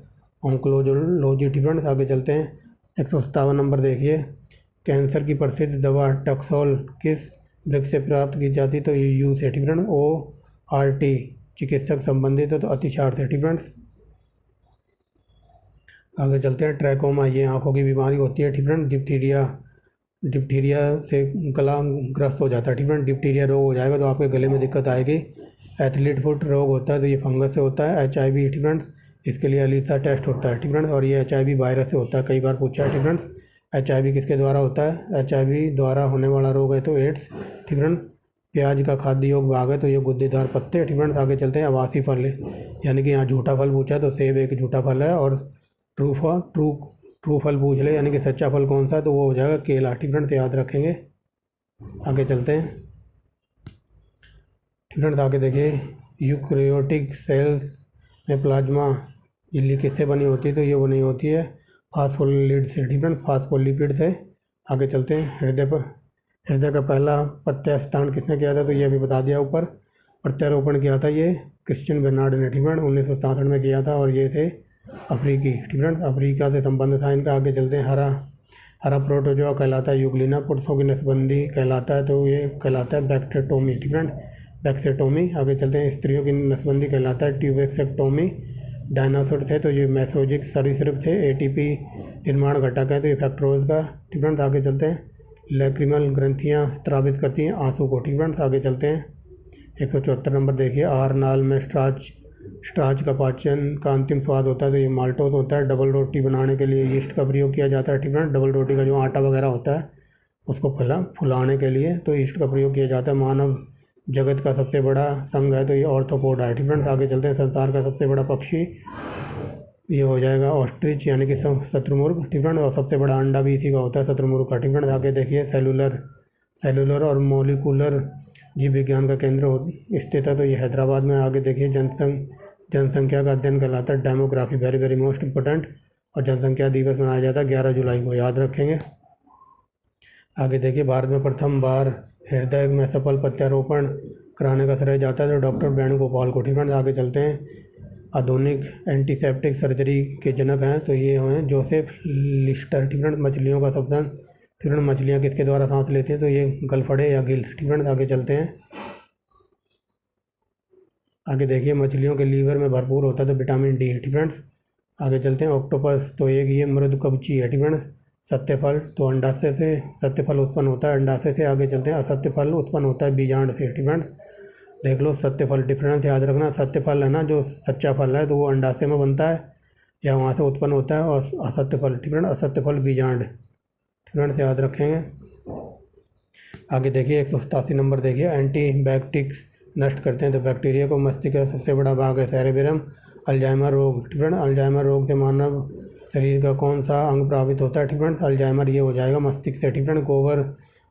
ऑन्कोलॉजी, ठीक फ्रेंड्स। आगे चलते हैं। 157 नंबर देखिए। कैंसर की प्रसिद्ध दवा टैक्सोल किस वृक्ष से प्राप्त की जाती है, तो ये यू से, ठीक फ्रेंड। ORT चिकित्सक संबंधित है तो अतिसार से, ठीक फ्रेंड्स। आगे चलते हैं। ट्रैकोमा ये आंखों की बीमारी होती है, ठीक फ्रेंड। डिप्थीरिया से गला ग्रस्त हो जाता है, ठीक फ्रेंड। डिप्थीरिया रोग हो जाएगा तो आपके गले में दिक्कत आएगी। एथलीट फुट रोग होता है तो ये फंगस से होता है। HIV, ठीक फ्रेंड्स, इसके लिए एलिसा टेस्ट होता है, ठीक फ्रेंड्स। और ये HIV वायरस से होता है, कई बार पूछा है, ठीक फ्रेंड्स। HIV किसके द्वारा होता है, HIV द्वारा होने वाला रोग है तो एड्स, ठीक फ्रेंड। प्याज का खाद्य योग भाग है तो ये गुद्देदार पत्ते, ठीक फ्रेंड्स। आगे चलते हैं। आवासी फल यानी कि यहाँ झूठा फल पूछा है तो सेब एक झूठा फल है। और ट्रू फल पूछ ले यानी कि सच्चा फल कौन सा, तो वो हो जाएगा केला, ठीक फ्रेंड्स, याद रखेंगे। आगे चलते हैं, ठीक फ्रेंड्स। आगे देखिए। यूकैरियोटिक सेल्स में प्लाज्मा झिल्ली किससे बनी होती है, तो ये बनी होती है फास्फोलिपिड से, ठीक फ्रेंड्स, फास्फोलिपिड से। आगे चलते हैं। हृदय का पहला प्रत्यास्थान किसने किया था, तो ये अभी बता दिया ऊपर। प्रत्यारोपण किया था ये क्रिश्चियन बेर्नार्ड ने, ठीक फ्रेंड, 1967 में किया था। और ये थे अफ्रीकी, ठीक फ्रेंड्स, अफ्रीका से संबंध था इनका। आगे चलते हैं। हरा प्रोटोजोआ कहलाता है यूग्लिना। पुरुषों की नसबंदी कहलाता है तो ये कहलाता है बैक्टेटोमी, ठीक फ्रेंड, बैक्सेटोमी। आगे चलते हैं। स्त्रियों की नसबंदी कहलाता है ट्यूबेक्सेक्टोमी। डायनासोर थे तो ये मेसोजिक सरीसृप थे। ATP निर्माण घटक है तो ये फैक्टरोज का, ठीक फ्रेंड्स। आगे चलते हैं। लैक्रिमल ग्रंथियाँ स्रावित करती हैं आंसू को, ठीक फ्रेंड्स। आगे चलते हैं। 174 नंबर देखिए, आर नाल में स्टार्च का पाचन का अंतिम स्वाद होता है, तो ये माल्टोज होता है। डबल रोटी बनाने के लिए यीस्ट का प्रयोग किया जाता है, ठीक है। डबल रोटी का जो आटा वगैरह होता है उसको फुलाने के लिए तो यीस्ट का प्रयोग किया जाता है। मानव जगत का सबसे बड़ा संघ है तो ये ऑर्थोपोड है, ठीक है। आगे चलते हैं, संसार का सबसे बड़ा पक्षी ये हो जाएगा ऑस्ट्रिच यानी कि शत्रुमुर्ग, ठीक है। और सबसे बड़ा अंडा भी इसी का होता है, शत्रुमुर्ग का, ठीक है। आगे देखिए, सेलुलर और मोलिकुलर जीव विज्ञान का केंद्र स्थित है तो ये हैदराबाद में। आगे देखिए, जनसंख्या का अध्ययन कहलाता है demography, very very most important. और जनसंख्या दिवस मनाया जाता है 11 जुलाई को, याद रखेंगे। आगे देखिए, भारत में प्रथम बार हृदय में सफल प्रत्यारोपण कराने का श्रेय जाता है तो डॉक्टर वेणुगोपाल को, ठीक है। आगे चलते हैं, आधुनिक एंटीसेप्टिक सर्जरी के जनक हैं तो ये हैं जोसेफ लिस्टर, ठीक है। मछलियों का श्वसन, ठीक है। मछलियाँ किसके द्वारा सांस लेती हैं तो ये गलफड़े या गिल्स, ठीक है। आगे चलते हैं, आगे देखिए, मछलियों के लीवर में भरपूर होता है तो विटामिन डी, ठीक है। आगे चलते हैं, ऑक्टोपस तो एक ये मृदुकवची है, ठीक है। सत्यफल तो अंडाशय से सत्यफल उत्पन्न होता है, अंडाशय से। आगे चलते हैं, असत्य फल उत्पन्न होता है बीजांड से, ठीक है। देख लो, सत्यफल डिफरेंस याद रखना, सत्यफल है ना जो सच्चा फल है तो वो अंडाशय में बनता है या वहाँ से उत्पन्न होता है, और असत्य फल, ठीक है, असत्य फल बीजांड, ठीक है, से याद रखेंगे। आगे देखिए, 187 नंबर देखिए, एंटीबायोटिक्स नष्ट करते हैं तो बैक्टीरिया को। मस्तिष्क का सबसे बड़ा भाग है सेरेब्रम। अल्जाइमर रोग, ठीक है। अल्जाइमर रोग से मानव शरीर का कौन सा अंग प्रभावित होता है, ठीक है। अल्जाइमर ये हो जाएगा मस्तिष्क से, ठीक है। गोबर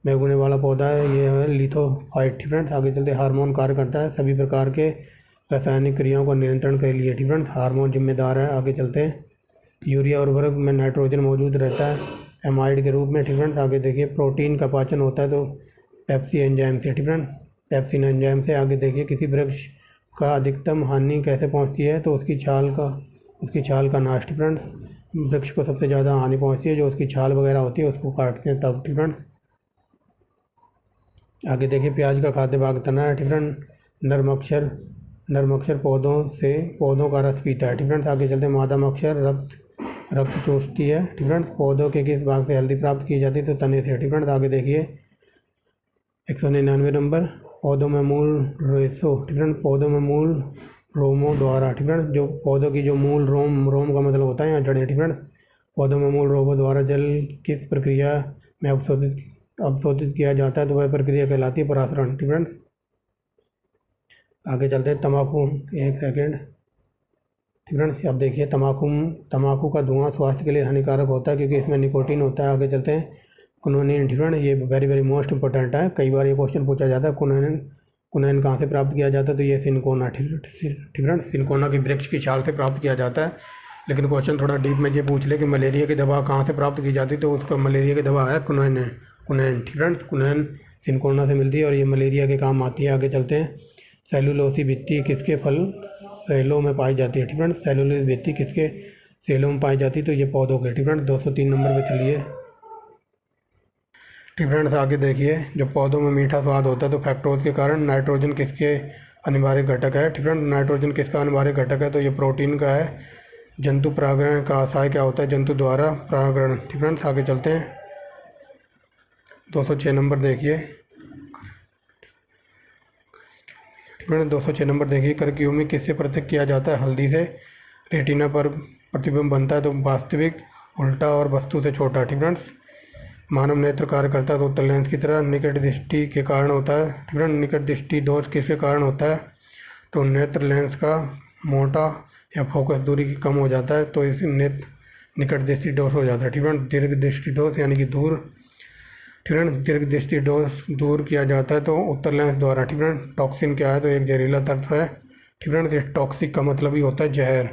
में उगने वाला पौधा है ये है लिथोफाइट, ठीक है। आगे चलते, हार्मोन कार्य करता है सभी प्रकार के रासायनिक क्रियाओं का नियंत्रण के लिए, ठीक है। हार्मोन जिम्मेदार है। आगे चलते हैं, यूरिया उर्वरक में नाइट्रोजन मौजूद रहता है एमाइड के रूप में, ठीक है। आगे देखिए, प्रोटीन का पाचन होता है तो पेप्सी एंजाइम से, ठीक है, पेप्सिन एंजाइम से। आगे देखिए, किसी वृक्ष का अधिकतम हानि कैसे पहुंचती है तो उसकी छाल का नाश, ठीक है। वृक्ष को सबसे ज़्यादा हानि पहुंचती है जो उसकी छाल वगैरह होती है उसको काटते हैं तब, ठीक है। आगे देखिए, प्याज का खाद्य भाग तना है, ठीक है। नरमक्षर पौधों का रस पीता है, ठीक है। आगे चलते, मादा मच्छर रक्त चूसती है, ठीक है। पौधों के किस भाग से हल्दी प्राप्त की जाती है तो तने से, ठीक है। आगे देखिए, 199 नंबर, पौधों में मूल रेशो, ठीक है। पौधों में मूल रोमों द्वारा, ठीक है। जो पौधों की जो मूल रोम का मतलब होता है यहाँ जड़ें, ठीक है। पौधों में मूल रोमों द्वारा जल किस प्रक्रिया में अवशोषित किया जाता है तो वह प्रक्रिया कहलाती है परासरण, ठीक है। आगे चलते हैं, तंबाकू, एक सेकेंड, ठीक है। अब देखिए, तंबाकू का धुआं स्वास्थ्य के लिए हानिकारक होता है क्योंकि इसमें निकोटीन होता है। आगे चलते हैं, कुनोनिन, ठीक है। ये वेरी वेरी मोस्ट इंपॉर्टेंट है, कई बार ये क्वेश्चन पूछा जाता है। कुनोनिन कहाँ से प्राप्त किया जाता है तो ये सिनकोना, ठीक है। सिनकोना की वृक्ष की छाल से प्राप्त किया जाता है। लेकिन क्वेश्चन थोड़ा डीप में ये पूछ ले कि मलेरिया की दवा कहाँ से प्राप्त की जाती है तो उसका मलेरिया की दवा है कुनैन, ठीक है। कुनैन सिनकोना से मिलती है और ये मलेरिया के काम आती है। आगे चलते हैं, सेलुलोसी भित्ति किसके फल सेलों में पाई जाती है, ठीक है। सेलुलोसी भित्ति किसके सेलों में पाई जाती है तो ये पौधों के, ठीक है। 203 नंबर पे चलिए, ठीक फ्रेंड्स। आगे देखिए, जब पौधों में मीठा स्वाद होता है तो फ्रक्टोज के कारण। नाइट्रोजन किसके अनिवार्य घटक है, ठीक है। नाइट्रोजन किसका अनिवार्य घटक है तो ये प्रोटीन का है। जंतु परागण का आशय क्या होता है, जंतु द्वारा परागण, ठीक है। आगे चलते हैं, 206 नंबर देखिए, ठीक है। 206 नंबर देखिए, करक्यूमिक किससे पृथक किया जाता है, हल्दी से। रेटिना पर प्रतिबिंब बनता है तो वास्तविक, उल्टा और वस्तु से छोटा, ठीक है। मानव नेत्र कार्य करता है तो उत्तल लेंस की तरह। निकट दृष्टि के कारण होता है, ठीक है। निकट दृष्टि दोष किसके कारण होता है तो नेत्र लेंस का मोटा या फोकस दूरी कम हो जाता है तो इस निकट दृष्टि दोष हो जाता है, ठीक है। दीर्घ दृष्टि दोष यानी कि दूर, ठीक है। दीर्घ दृष्टि दोष दूर किया जाता है तो उत्तल लेंस द्वारा, ठीक है। टॉक्सिन क्या है तो एक जहरीला तत्व है, ठीक है। टॉक्सिक का मतलब ही होता है जहर,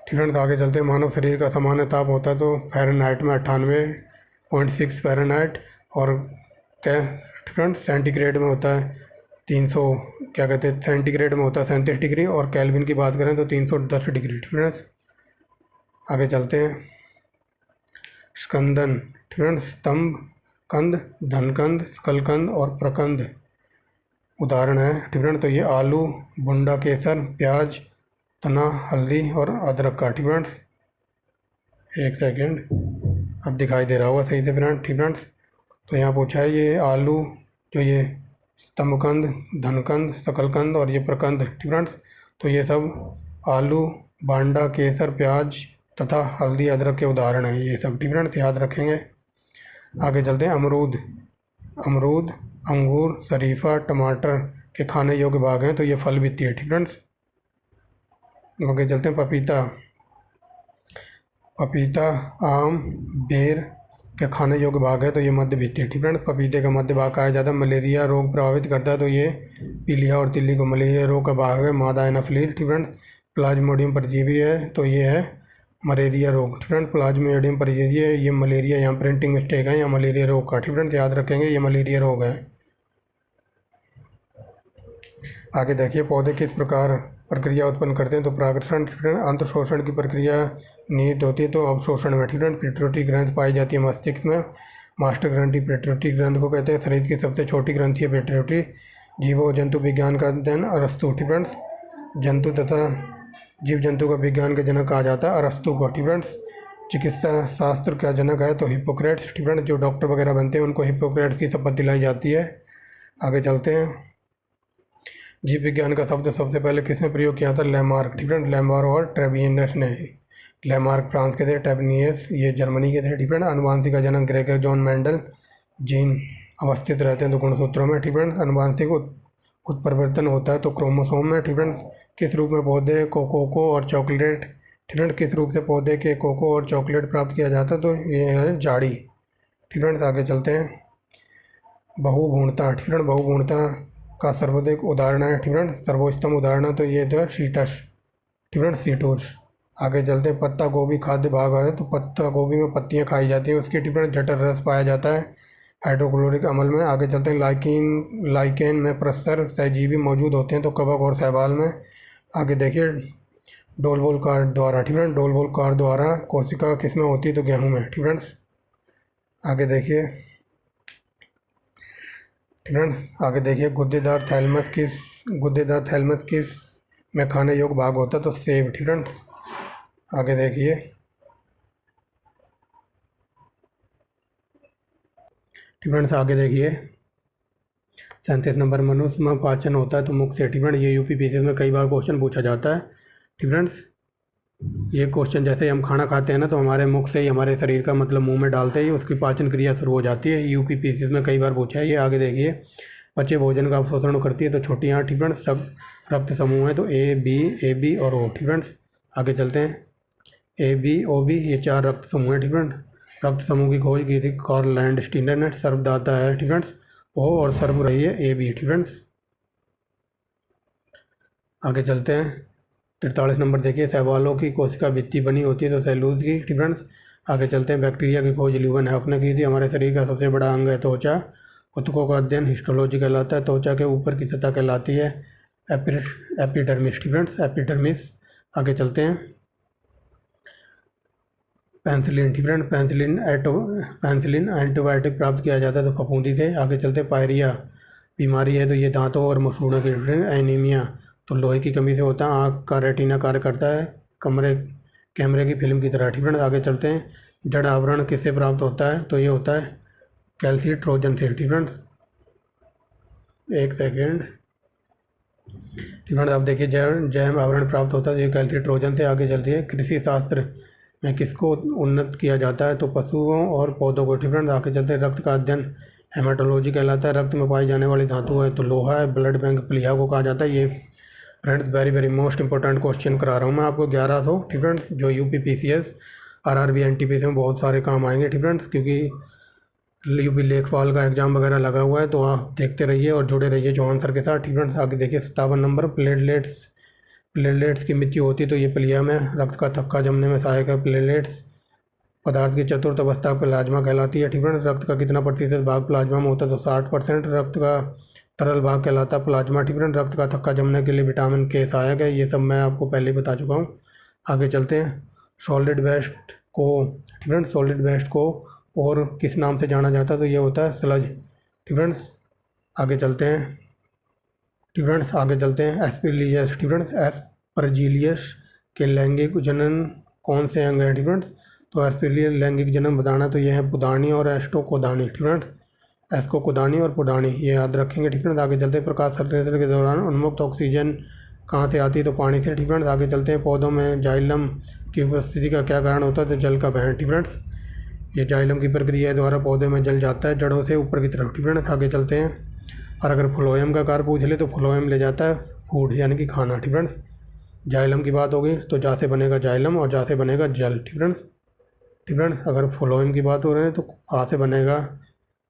ठीक है। आगे चलते हैं, मानव शरीर का सामान्य ताप होता है तो फ़ारेनहाइट में 98.6 फ़ारेनहाइट, और ठीक है सेंटीग्रेड में होता है 300, क्या कहते हैं, सेंटीग्रेड में होता है 37 डिग्री, और केल्विन की बात करें तो 310 डिग्री, ठीक है। आगे चलते हैं, स्कंदन, ठीक है। स्तंभ कंद, धनकंद, स्कलकंद और प्रकंद उदाहरण है, ठीक है। तो ये आलू, भुंडा केसर, प्याज, तना, हल्दी और अदरक का, ठीक है। एक सेकेंड, अब दिखाई दे रहा होगा सही से फ्रेंड, ठीक है। तो यहाँ पूछा है ये आलू जो ये स्तंभकंद, धनकंद, शकलकंद और ये प्रकंद। ठीक फ्रेंड्स, तो ये सब आलू, बांडा, केसर, प्याज तथा हल्दी, अदरक के उदाहरण हैं ये सब। ठीक फ्रेंड्स, याद रखेंगे। आगे चलते हैं। अमरूद, अंगूर, शरीफा, टमाटर के खाने योग्य भाग हैं, तो ये फल वित्तीय है। ठीक फ्रेंड्स, आगे चलते हैं। पपीता, आम, बेर के खाने योग्य भाग है, तो ये मध्य वित्तीय है। ठीक फ्रेंड्स, पपीते का मध्य भाग खाया जाता है। मलेरिया रोग प्रभावित करता है, तो ये पीलिया और तिल्ली को मलेरिया रोग का भाग है। मादा एनाफिलीज। ठीक फ्रेंड्स, प्लाज्मोडियम परजीवी है, तो ये है मलेरिया रोग। ठीक फ्रेंड्स, प्लाज्मोडियम परजीवी है, ये मलेरिया, यहाँ प्रिंटिंग मिस्टेक है, यहाँ मलेरिया रोग का। ठीक फ्रेंड्स, याद रखेंगे ये मलेरिया रोग है। आगे देखिए, पौधे किस प्रकार प्रक्रिया उत्पन्न करते हैं, तो परागण, अंत शोषण की प्रक्रिया निहित होती है, तो अवशोषण में। ठीक है, पिट्यूटरी ग्रंथि पाई जाती है मस्तिष्क में। मास्टर ग्रंथि पिट्यूटरी ग्रंथि को कहते हैं। शरीर की सबसे छोटी ग्रंथि है पिट्यूटरी। जीव और जंतु विज्ञान का अध्ययन अरस्तु। ठीक फ्रेंड्स, जंतु तथा जीव जंतु का विज्ञान का जनक कहा जाता है अरस्तु को। ठीक फ्रेंड्स, चिकित्सा शास्त्र का जनक है तो हिप्पोक्रेट्स। ठीक फ्रेंड्स, जो डॉक्टर वगैरह बनते हैं उनको हिप्पोक्रेट्स की शपथ दिलाई जाती है। आगे चलते हैं। जीव विज्ञान का शब्द सबसे पहले किसने प्रयोग किया था? लैमार्क। ठीक है, लैमार्क और ट्रेवियस ने। लैमार्क फ्रांस के थे, ट्रेवियस ये जर्मनी के थे। ठीक है, अनुवांशिक का जनक ग्रेगर जॉन मेंडल। जीन अवस्थित रहते हैं तो गुणसूत्रों में। ठीक है, अनुवांशिक उत्परिवर्तन होता है तो क्रोमोसोम में। ठीक है, किस रूप में पौधे को कोको और चॉकलेट, ठीक है, किस रूप से पौधे के कोको और चॉकलेट प्राप्त किया जाता है? तो ये है जाड़ी। ठीक है, आगे चलते हैं। बहुभूणता। ठीक है, बहुभूणता का सर्वाधिक उदाहरण है। ठीक है, सर्वोत्तम उदाहरण है तो ये तो सीटस। ठीक है, सीटूस। आगे चलते हैं। पत्ता गोभी खाद्य भाग है, तो पत्ता गोभी में पत्तियां खाई जाती हैं, उसकी ठीक है जठर रस पाया जाता है हाइड्रोक्लोरिक अम्ल में। आगे चलते हैं। लाइकेन में प्रसर सहजीवी मौजूद होते हैं, तो कवक और शैवाल में। आगे देखिए, डोलबोल कार द्वारा। ठीक है, डोलबोल कार द्वारा कोशिका किस में होती है? तो गेहूँ में। ठीक है, आगे देखिए। ठीक है, आगे देखिए। गुद्देदार थैलमस किस में खाने योग्य भाग होता है? तो सेब। ठीक है, आगे देखिए। ठीक है, आगे देखिए। 37 नंबर, मनुष्य में पाचन होता है तो मुख से। ठीक है, ये यूपीपीएससी में कई बार क्वेश्चन पूछा जाता है। ठीक फ्रेंड्स, ये क्वेश्चन जैसे हम खाना खाते हैं ना, तो हमारे मुख से ही हमारे शरीर का मतलब मुंह में डालते ही उसकी पाचन क्रिया शुरू हो जाती है। यूपीपीएससी में कई बार पूछा है ये। आगे देखिए। पचे भोजन का अवशोषण करती है, तो छोटी आँत। ठीक फ्रेंड्स, सब रक्त समूह है, तो ए बी और ओ। ठीक फ्रेंड्स, आगे चलते हैं। ए बी ओ बी ये 4 रक्त समूह है। ठीक फ्रेंड्स, रक्त समूह की खोज की थी कार्ल लैंडस्टीनर ने। सर्वदाता है। ठीक फ्रेंड्स, ओ और सर्व रही है ए बी। ठीक फ्रेंड्स, आगे चलते हैं। 43 नंबर देखिए। शैवालों की कोशिका भित्ति बनी होती है, तो सेलूलोज की। ठीक फ्रेंड्स, आगे चलते हैं। बैक्टीरिया की खोज ल्यूवेनहॉफ ने की थी। हमारे शरीर का सबसे बड़ा अंग है त्वचा। ऊतकों का अध्ययन हिस्टोलॉजी कहलाता है। त्वचा के ऊपर की सतह कहलाती है एपिडर्मिस। ठीक फ्रेंड्स, एपिडर्मिस। आगे चलते हैं। पेनिसिलिन। ठीक फ्रेंड्स, पेनिसिलिन एंटीबायोटिक प्राप्त किया जाता है तो फफूंदी से। आगे चलते हैं। पायरिया बीमारी है, तो ये दांतों और मसूड़ों की। एनीमिया तो लोहे की कमी से होता है। आँख का रेटिना कार्य करता है कैमरे की फिल्म की तरह। ठीक है, आगे चलते हैं। जड़ आवरण किससे प्राप्त होता है? तो ये होता है कैल्सीट्रोजन से। ठीक है, एक सेकेंड। ठीक है, अब देखिए। जैव आवरण प्राप्त होता है ये कैल्सीट्रोजन से। आगे चलती है। कृषि शास्त्र में किसको उन्नत किया जाता है? तो पशुओं और पौधों को। ठीक है, आगे चलते हैं। रक्त का अध्ययन हेमाटोलॉजी कहलाता है। रक्त में पाई जाने वाली धातु है तो लोहा है। ब्लड बैंक प्लीहा को कहा जाता है। ये friends very most important question करा रहा हूँ मैं आपको 1100। ठीक है, जो यूपीपीसीएस आरआरबी एनटीपीसी में बहुत सारे काम आएंगे। ठीक है, क्योंकि यूपी लेखपाल का एग्जाम वगैरह लगा हुआ है, तो आप देखते रहिए और जुड़े रहिए चौहान सर के साथ। ठीक है, आगे देखिए। 57 नंबर। प्लेटलेट्स की मृत्यु होती है, तो ये प्लीहा में रक्त का थक्का जमने में सहायक है। प्लेटलेट्स पदार्थ की चतुर्थ अवस्था प्लाज्मा कहलाती है। ठीक है, रक्त का कितना प्रतिशत भाग प्लाज्मा में होता है? तो 60%। रक्त का तरल भाग कहलाता है प्लाज्मा। ठीक है, रक्त का थक्का जमने के लिए विटामिन के सहायक है। ये सब मैं आपको पहले ही बता चुका हूँ। आगे चलते हैं। सॉलिड वेस्ट को। ठीक है, सॉलिड वेस्ट को और किस नाम से जाना जाता है? तो ये होता है स्लज। ठीक है, आगे चलते हैं। ठीक है, आगे चलते हैं। एस्परजीलियस। ठीक है, एस्परजीलियस के लैंगिक जनन कौन से अंग है? ठीक है, तो एस्परजीलियस लैंगिक जनन बताना तो ये है पुदानी और एस्टोकोदानी। ठीक है, एस को कुदानी और पुडानी, ये याद रखेंगे। ठीक है, आगे चलते हैं। प्रकाश संश्लेषण के दौरान उन्मुक्त ऑक्सीजन कहाँ से आती है? तो पानी से। ठीक है, आगे चलते हैं। पौधों में जाइलम की उपस्थिति का क्या कारण होता है? तो जल का बहन। ठीक है, ये जाइलम की प्रक्रिया द्वारा पौधे में जल जाता है जड़ों से ऊपर की तरफ। ठीक है, आगे चलते हैं। और अगर फ्लोएम का कार्य पूछ ले तो फ्लोएम ले जाता है फूड यानी कि खाना। ठीक है, जाइलम की बात होगी तो जा से बनेगा जाइलम और जा से बनेगा जल। ठीक है, अगर फ्लोएम की बात हो रही है तो आ से बनेगा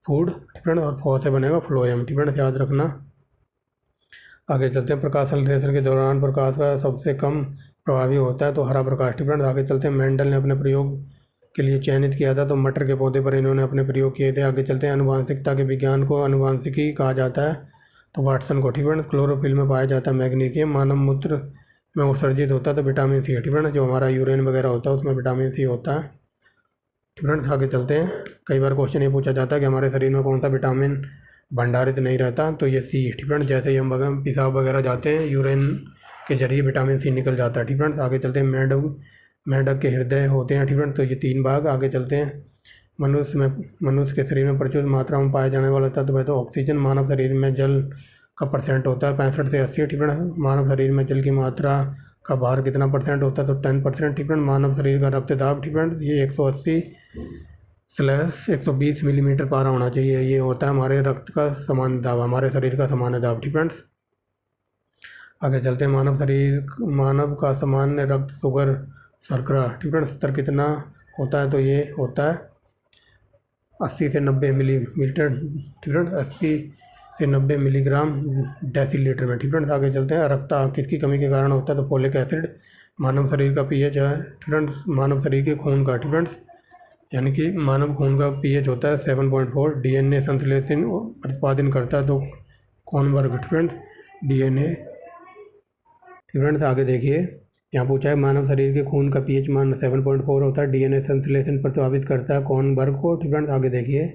फूड। ठीक है, और फो से बनेगा फ्लोएम। ठीक है, याद रखना। आगे चलते हैं। प्रकाश संश्लेषण के दौरान प्रकाश का सबसे कम प्रभावी होता है तो हरा प्रकाश। ठीक है, आगे चलते हैं। मेंडल ने अपने प्रयोग के लिए चयनित किया था तो मटर के पौधे पर इन्होंने अपने प्रयोग किए थे। आगे चलते हैं। आनुवांशिकता के विज्ञान को आनुवांशिकी कहा जाता है तो वाटसन को। ठीक है, क्लोरोफिल में पाया जाता है मैग्नीशियम। मानव मूत्र में उत्सर्जित होता है तो विटामिन सी। ठीक है, जो हमारा यूरिन वगैरह होता है उसमें विटामिन सी होता है। ठीक है, आगे चलते हैं। कई बार क्वेश्चन ये पूछा जाता है कि हमारे शरीर में कौन सा विटामिन भंडारित नहीं रहता, तो ये सी। ठीक है, जैसे ही हम पेशाब वगैरह जाते हैं यूरिन के जरिए विटामिन सी निकल जाता है। ठीक है, आगे चलते हैं। मेंढक के हृदय होते हैं। ठीक है, तो ये 3 भाग। आगे चलते हैं। मनुष्य के शरीर में प्रचुर मात्रा में पाया जाने वाला तत्व है तो ऑक्सीजन। मानव शरीर में जल का परसेंट होता है 65 से 80। ठीक है, मानव शरीर में जल की मात्रा का भार कितना परसेंट होता है? तो 10%। ठीक है, मानव शरीर का रक्तदाब। ठीक है, ये 180/120 मिलीमीटर पारा होना चाहिए। ये होता है हमारे रक्त का सामान्य दाब, हमारे शरीर का सामान्य दाब। ठीक है, आगे चलते हैं। मानव का सामान्य रक्त शुगर शर्करा। ठीक है, स्तर कितना होता है? तो ये होता है 80 से 90 मिलीमीटर। ठीक है, 80 से 90 मिलीग्राम डेसीलीटर में। ठीक है, आगे चलते हैं। रक्तदाब किसकी कमी के कारण होता है? तो फोलिक एसिड। मानव शरीर का पीएच है। ठीक है, मानव शरीर के खून का। ठीक है, यानी कि मानव खून का पीएच होता है 7.4। डीएनए संश्लेषण प्रतिपादन करता है तो कौन वर्ग? ठीक है, डीएनए। ठीक है, आगे देखिए। यहाँ पूछा है मानव शरीर के खून का पीएच मान 7.4 होता है, डीएनए संश्लेषण प्रभावित करता है कौन वर्ग को? ठीक है, आगे देखिए।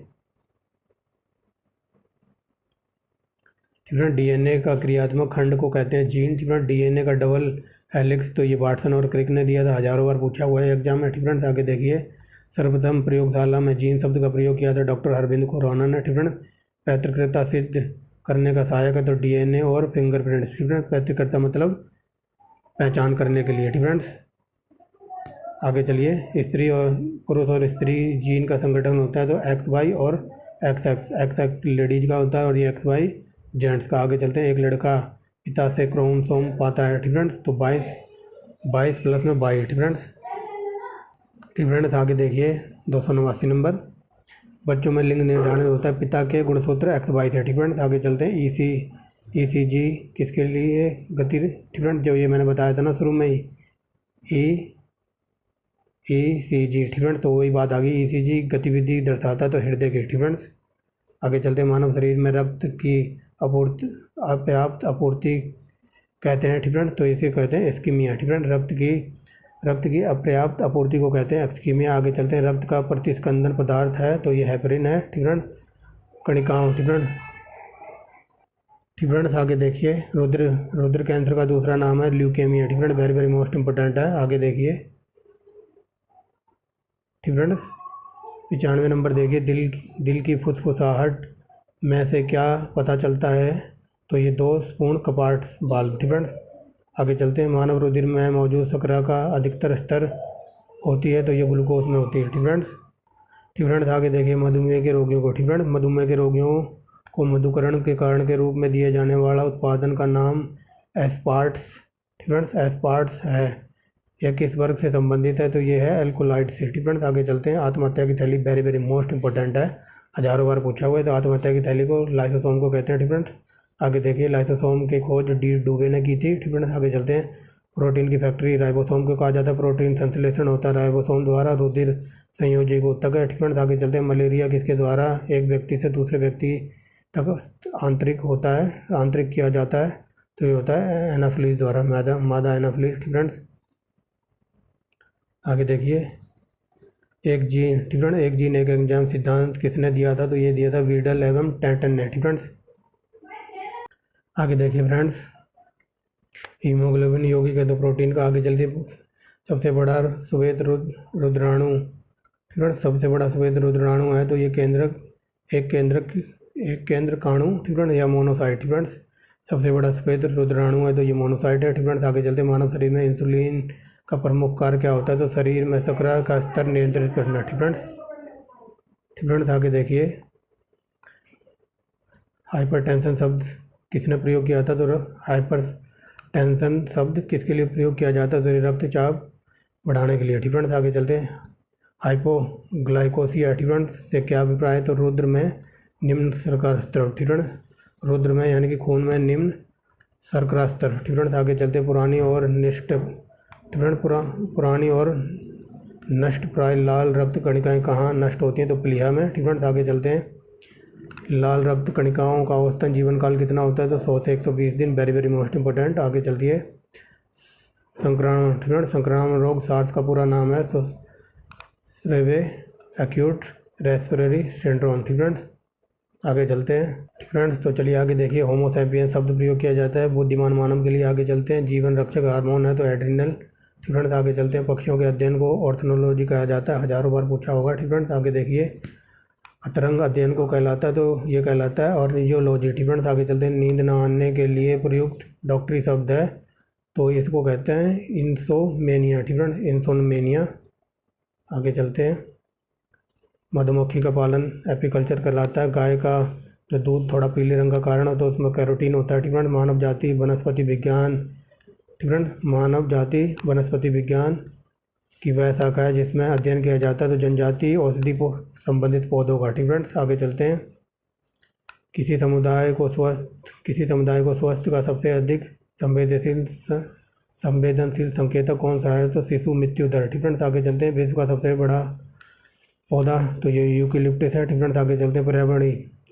ठीक है, डीएनए का क्रियात्मक खंड को कहते हैं जीन। ठीक है, डीएनए का डबल हेलिक्स तो ये वाटसन और क्रिक ने दिया था, हजारों बार पूछा हुआ है एग्जाम में। ठीक है, आगे देखिए। सर्वप्रथम प्रयोगशाला में जीन शब्द का प्रयोग किया था डॉक्टर अरविंद खुराना ने। ठीक है, पैतृकता सिद्ध करने का सहायक है तो डीएनए और फिंगरप्रिंट। ठीक है, पैतृकता मतलब पहचान करने के लिए। ठीक है, आगे चलिए। स्त्री और पुरुष और स्त्री जीन का संगठन होता है तो XY और XX लेडीज का होता है और ये XY जेंट्स का। आगे चलते हैं। एक लड़का पिता से क्रोमोसोम पाता है। ठीक है, तो 22 प्लस में 22। ठीक है, आगे देखिए। 289 नंबर। बच्चों में लिंग निर्धारण होता है पिता के गुणसूत्र XY से। ठीक है, आगे चलते हैं। ECG किसके लिए गति? ठीक है, जो ये मैंने बताया था ना शुरू में ही, ECG। ठीक है, तो वही बात आ गई। ECG गतिविधि दर्शाता है तो हृदय की। ठीक है, आगे चलते हैं। मानव शरीर में रक्त की अपर्याप्त आपूर्ति कहते हैं। ठीक है, तो इसे कहते हैं इस्कीमिया। ठीक है, रक्त की अपर्याप्त आपूर्ति को कहते हैं एक्सकीमिया। आगे चलते हैं। रक्त का प्रतिस्पंदन पदार्थ है तो ये हेपरिन है। ठीक है, कणिकाओं। ठीक है, आगे देखिए। रुधिर कैंसर का दूसरा नाम है ल्यूकेमिया। ठीक है, वेरी वेरी मोस्ट इंपॉर्टेंट है। आगे देखिए। ठीक है, 95 नंबर देखिए। दिल की फुसफुसाहट में से क्या पता चलता है? तो ये दोषपूर्ण कपाट वाल्व। ठीक है, आगे चलते हैं। मानव रुधिर में मौजूद शर्करा का अधिकतर स्तर होती है तो ये ग्लूकोज में होती है। ठीक है, आगे देखिए। मधुमेह के रोगियों को। ठीक है, मधुमेह के रोगियों को मधुकरण के कारण के रूप में दिए जाने वाला उत्पादन का नाम एस्पार्ट्स। ठीक है, एस्पार्ट्स है। यह किस वर्ग से संबंधित है? तो ये है एल्कोलाइड से। ठीक है, आगे चलते हैं। आत्महत्या की थैली वेरी वेरी मोस्ट इंपॉर्टेंट है, हजारों बार पूछा हुआ है। तो आत्महत्या की थैली को लाइसोसोम को कहते हैं। ठीक है, आगे देखिए। लाइसोसोम की खोज डूबे ने की थी। ठीक है, आगे चलते हैं। प्रोटीन की फैक्ट्री राइबोसोम को कहा जाता है। प्रोटीन संश्लेषण होता है राइबोसोम द्वारा। रुधिर संयोजी को तक है। ठीक है, आगे चलते हैं। मलेरिया किसके द्वारा एक व्यक्ति से दूसरे व्यक्ति तक आंतरिक किया जाता है? तो ये होता है एनाफ्लीज द्वारा, मादा एनाफ्लीज। ठीक है, आगे देखिए। एक जीन एक एंजाइम सिद्धांत किसने दिया था? तो ये दिया था वीडल एवं टैंटन ने। ठीक है, आगे देखिए फ्रेंड्स। हीमोग्लोबिन यौगिक है तो प्रोटीन का। आगे जल्दी। सबसे बड़ा श्वेत रुद्राणु। ठीक है, सबसे बड़ा श्वेत रुद्राणु है तो ये केंद्रक एक केंद्र काणु, ठीक फ्रेंड्स, या मोनोसाइट, ठीक फ्रेंड्स। सबसे बड़ा सफ़ेद रुद्राणु है तो ये मोनोसाइट है, ठीक फ्रेंड्स। आगे चलते मानव शरीर में इंसुलिन का प्रमुख कार्य क्या होता है? तो शरीर में शर्करा का स्तर नियंत्रित करना, ठीक फ्रेंड्स। ठीक फ्रेंड्स, आगे देखिए हाइपरटेंशन शब्द किसने प्रयोग किया था? तो हाइपरटेंशन शब्द किसके लिए प्रयोग किया जाता है? तो रक्तचाप बढ़ाने के लिए, ठीक फ्रेंड्स। आगे चलते हैं हाइपोग्लाइकोसिया, ठीक फ्रेंड्स, से क्या अभिप्राय है? तो रुद्र में निम्न शर्करा स्तर, ठीक फ्रेंड्स, रुद्र में यानी कि खून में निम्न शर्करा स्तर, ठीक फ्रेंड्स। आगे चलते पुरानी और निष्ठ, ठीक फ्रेंड्स, पुरानी और नष्ट प्राय लाल रक्त कणिकाएं कहाँ नष्ट होती हैं? तो प्लीहा में, ठीक फ्रेंड्स। आगे चलते हैं लाल रक्त कणिकाओं का औसतन जीवन काल कितना होता है? तो 100 से 120 दिन, वेरी वेरी मोस्ट इंपॉर्टेंट। आगे चलती संक्रामण, ठीक फ्रेंड्स, संक्रामक रोग सार्स का पूरा नाम है सेरेब्रे एक्यूट रेस्पिरेटरी सिंड्रोम, ठीक फ्रेंड्स। आगे चलते हैं, ठीक फ्रेंड्स। तो चलिए आगे देखिए होमो सैपियंस शब्द प्रयोग किया जाता है बुद्धिमान मानव के लिए। आगे चलते हैं जीवन रक्षक हार्मोन है तो एड्रिनल, ठीक फ्रेंड्स। आगे चलते हैं पक्षियों के अध्ययन को ऑर्थोनोलॉजी कहा जाता है, हजारों बार पूछा होगा, ठीक फ्रेंड्स। आगे देखिए अतरंग अध्ययन को कहलाता है तो ये कहलाता है ऑर्नियोलॉजी, ठीक फ्रेंड्स। आगे चलते हैं नींद न आने के लिए प्रयुक्त डॉक्टरी शब्द है तो इसको कहते हैं इंसोमेनिया, ठीक फ्रेंड्स, इंसोमेनिया। आगे चलते हैं मधुमक्खी का पालन एपीकल्चर कहलाता है। गाय का जो दूध थोड़ा पीले रंग का कारण हो तो उसमें कैरोटीन होता है, ठीक फ्रेंड्स। मानव जाति वनस्पति विज्ञान, ठीक फ्रेंड्स, मानव जाति वनस्पति विज्ञान की वह शाखा है जिसमें अध्ययन किया जाता है तो जनजाति औषधि संबंधित पौधों का, ठीक फ्रेंड्स। आगे चलते हैं किसी समुदाय को स्वस्थ का सबसे अधिक संवेदनशील संकेतक कौन सा है? तो शिशु मृत्यु दर, ठीक फ्रेंड्स। आगे चलते हैं विश्व का सबसे बड़ा पौधा तो ये यूकेलिप्टस है, ठीक फ्रेंड्स। आगे चलते हैं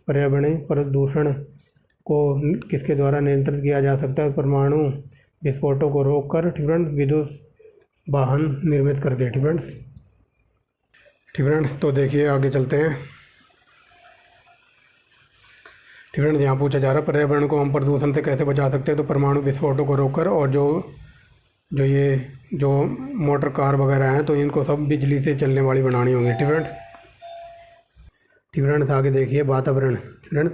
पर्यावरणीय प्रदूषण को किसके द्वारा नियंत्रित किया जा सकता है? परमाणु विस्फोटों को रोककर, ठीक फ्रेंड्स, विद्युत वाहन निर्मित करके, ठीक फ्रेंड्स। ठीक फ्रेंड्स, तो देखिए आगे चलते हैं, ठीक फ्रेंड्स। यहाँ पूछा जा रहा है पर्यावरण को हम प्रदूषण से कैसे बचा सकते हैं? तो परमाणु विस्फोटों को रोककर और जो मोटर कार वगैरह हैं तो इनको सब बिजली से चलने वाली बनानी होंगी, ठीक फ्रेंड्स। ठीक फ्रेंड्स, आगे देखिए वातावरण, ठीक फ्रेंड्स,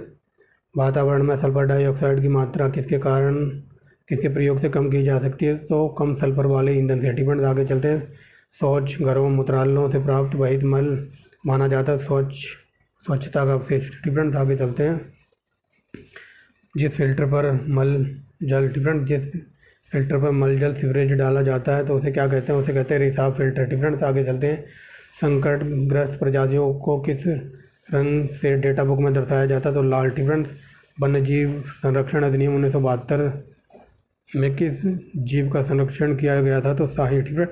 वातावरण में सल्फर डाइऑक्साइड की मात्रा किसके प्रयोग से कम की जा सकती है? तो कम सल्फर वाले ईंधन से, ठीक फ्रेंड्स। आगे चलते हैं शौच घरों मूत्रालयों से प्राप्त वहित मल माना जाता है स्वच्छता का अवशिष्ट, ठीक फ्रेंड्स। आगे चलते हैं जिस फिल्टर पर मल जल, ठीक फ्रेंड्स, जिस फिल्टर पर मल जल सीवरेज डाला जाता है तो उसे क्या कहते हैं? उसे कहते हैं रिसाव फिल्टर, ठीक फ्रेंड्स। आगे चलते हैं संकटग्रस्त प्रजातियों को किस रंग से डेटा बुक में दर्शाया जाता है? तो लाल, ठीक फ्रेंड्स। वन्यजीव संरक्षण अधिनियम 1972 में किस जीव का संरक्षण किया गया था? तो शाही, ठीक है।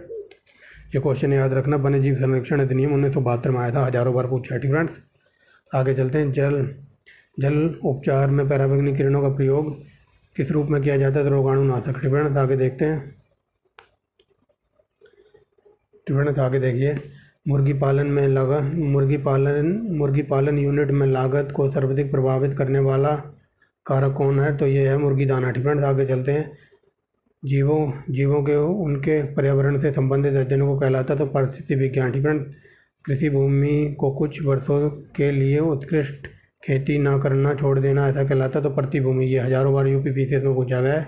ये क्वेश्चन याद रखना, वन्यजीव संरक्षण अधिनियम 1972 में आया था, हजारों बार पूछा है, ठीक फ्रेंड्स। आगे चलते हैं जल उपचार में पराबैंगनी किरणों का प्रयोग किस रूप में किया जाता है? तो रोगाणुनाशक, ठीक फ्रेंड्स। आगे देखते हैं, ठीक फ्रेंड्स। आगे देखिए मुर्गी पालन यूनिट में लागत को सर्वाधिक प्रभावित करने वाला कारक कौन है? तो ये है मुर्गी दाना, ठीक फ्रेंड्स। आगे चलते हैं जीवों के उनके पर्यावरण से संबंधित अध्ययनों को कहलाता है तो परिस्थिति विज्ञान, ठीक फ्रेंड्स। कृषि भूमि को कुछ वर्षों के लिए उत्कृष्ट खेती ना करना छोड़ देना ऐसा कहलाता है तो प्रतिभूमि, ये हजारों बार यूपीपीसीएस में पूछा गया है,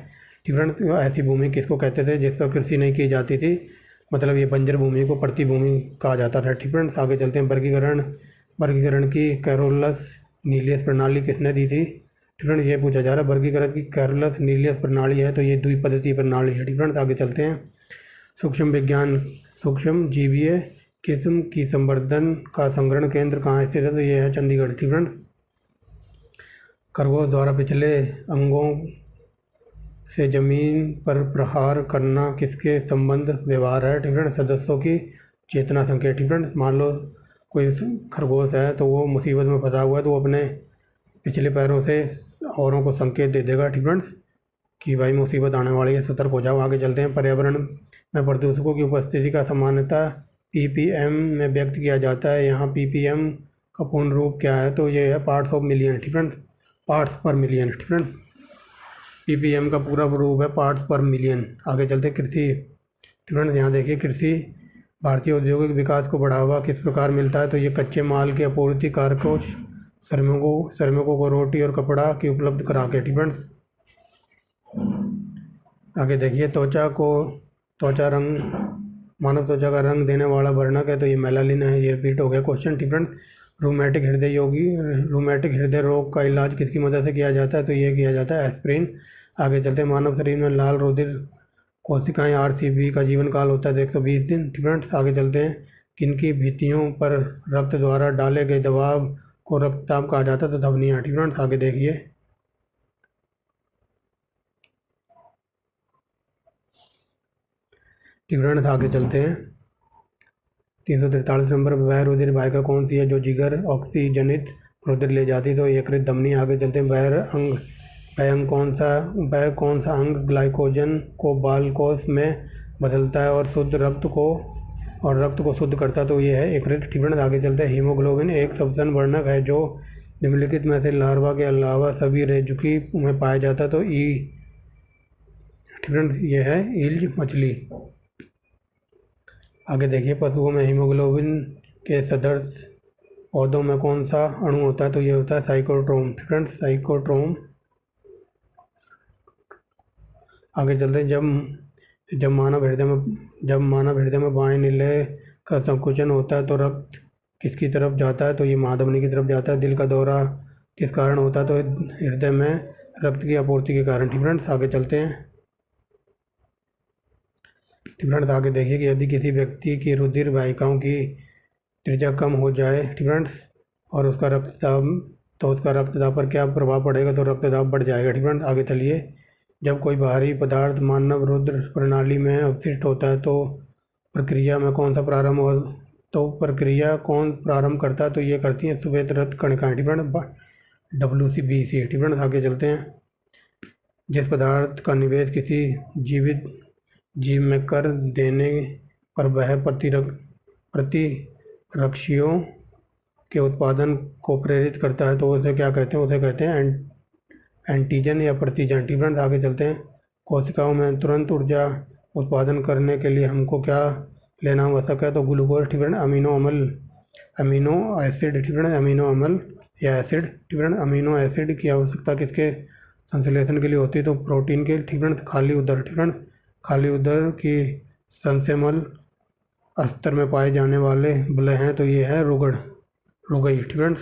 ठीक फ्रेंड्स। ऐसी भूमि किसको कहते थे जिस पर कृषि नहीं की जाती थी? मतलब ये बंजर भूमि को प्रतिभूमि कहा जाता था, ठीक फ्रेंड्स। आगे चलते हैं वर्गीकरण की कैरोलस नीलियस प्रणाली किसने दी थी? ठीक फ्रेंड्स, ये पूछा जा रहा है वर्गीकरण की कैरोलस नीलियस प्रणाली है तो ये द्विपद्धतीय प्रणाली है, ठीक फ्रेंड्स। आगे चलते हैं सूक्ष्म जीवीय किस्म की संवर्धन का संग्रहण केंद्र कहाँ स्थित है? तो ये है चंडीगढ़, ठीक फ्रेंड्स। खरगोश द्वारा पिछले अंगों से जमीन पर प्रहार करना किसके संबंध व्यवहार है? ठीक फ्रेंड्स, सदस्यों की चेतना संकेत, ठीक फ्रेंड्स। मान लो कोई खरगोश है तो वो मुसीबत में फंसा हुआ है तो वो अपने पिछले पैरों से औरों को संकेत दे देगा, ठीक फ्रेंड्स, कि भाई मुसीबत आने वाली है, सतर्क हो जाओ। आगे चलते हैं पर्यावरण में प्रदूषकों की उपस्थिति का सामान्यतः ppm में व्यक्त किया जाता है। यहाँ ppm का पूर्ण रूप क्या है? तो ये है पार्ट्स ऑफ मिलियन, ठीक फ्रेंड्स, पार्ट्स पर मिलियन, ठीक फ्रेंड्स। ppm का पूरा रूप है पार्ट्स पर मिलियन। आगे चलते हैं कृषि, ठीक फ्रेंड्स। यहाँ देखिए कृषि भारतीय औद्योगिक विकास को बढ़ावा किस प्रकार मिलता है? तो ये कच्चे माल की आपूर्ति कारकों श्रमिकों को रोटी और कपड़ा की उपलब्ध करा के। ठीक फ्रेंड्स, आगे देखिए त्वचा रंग, मानव त्वचा का रंग देने वाला वर्णक है तो ये मेलानिन है। ये रिपीट हो गया क्वेश्चन। ठीक फ्रेंड्स, रूमेटिक हृदय रोग का इलाज किसकी मदद से किया जाता है तो ये किया जाता है एस्पिरिन। आगे चलते हैं, मानव शरीर में लाल रुधिर कोशिकाएं RCB का जीवन काल होता है 120 दिन। ठीक फ्रेंड्स, आगे चलते हैं, किनकी भित्तियों पर रक्त द्वारा डाले गए दबाव को रक्तचाप कहा जाता है तो धमनियाँ। ठीक फ्रेंड्स, आगे देखिए, ठीक फ्रेंड्स आगे चलते हैं, 343 नंबर, वह रुधिर वाहिका कौन सी है जो जिगर ऑक्सीजनित रुधिर ले जाती है तो यकृत धमनी। आगे चलते हैं, वह कौन सा अंग ग्लाइकोजन को बालकोष में बदलता है और रक्त को शुद्ध करता है तो ये है यकृत। ठीक फ्रेंड्स, आगे चलते हैं, हीमोग्लोबिन एक श्वसन वर्णक है जो निम्नलिखित में से लार्वा के अलावा सभी रेजुकी में पाया जाता है तो ठीक फ्रेंड्स ये है ईल्ज मछली। आगे देखिए, पशुओं में हीमोग्लोबिन के सदृश पौधों में कौन सा अणु होता है तो ये होता है साइकोट्रोम। फ्रेंड्स, साइकोट्रोम। आगे चलते हैं, जब मानव हृदय में बाएं निलय का संकुचन होता है तो रक्त किसकी तरफ जाता है तो ये महाधमनी की तरफ जाता है। दिल का दौरा किस कारण होता है तो हृदय में रक्त की आपूर्ति के कारण। ठीक फ्रेंड्स, आगे चलते हैं, ठीक फ्रेंड्स आगे देखिए कि यदि किसी व्यक्ति की रुधिर वाहिकाओं की त्रिज्या कम हो जाए, ठीक फ्रेंड्स, और उसका रक्तदाब पर क्या प्रभाव पड़ेगा तो रक्तदाब बढ़ जाएगा। ठीक फ्रेंड्स, आगे चलिए, जब कोई बाहरी पदार्थ मानव रुधिर प्रणाली में अवशिष्ट होता है तो प्रक्रिया कौन प्रारंभ करता है तो ये करती हैं श्वेत रक्त कणिकाएं। ठीक फ्रेंड्स, WBC। ठीक फ्रेंड्स, आगे चलते हैं, जिस पदार्थ का निवेश किसी जीवित जीव में कर देने पर वह प्रतिरक्षियों के उत्पादन को प्रेरित करता है तो उसे क्या कहते हैं, उसे कहते हैं एंटीजन या प्रतिजन। ठीक फ्रेंड्स, आगे चलते हैं, कोशिकाओं में तुरंत ऊर्जा उत्पादन करने के लिए हमको क्या लेना आवश्यक है तो ग्लूकोज। ठीक फ्रेंड्स, अमीनो एसिड। ठीक फ्रेंड्स, अमीनो अम्ल या एसिड। ठीक फ्रेंड्स, अमीनो एसिड की आवश्यकता किसके संश्लेषण के लिए होती है तो प्रोटीन के। ठीक फ्रेंड्स, खाली उदर। ठीक फ्रेंड्स, खाली उदर की संसेमल अस्तर में पाए जाने वाले बलय हैं तो ये है रुगई। ठीक फ्रेंड्स,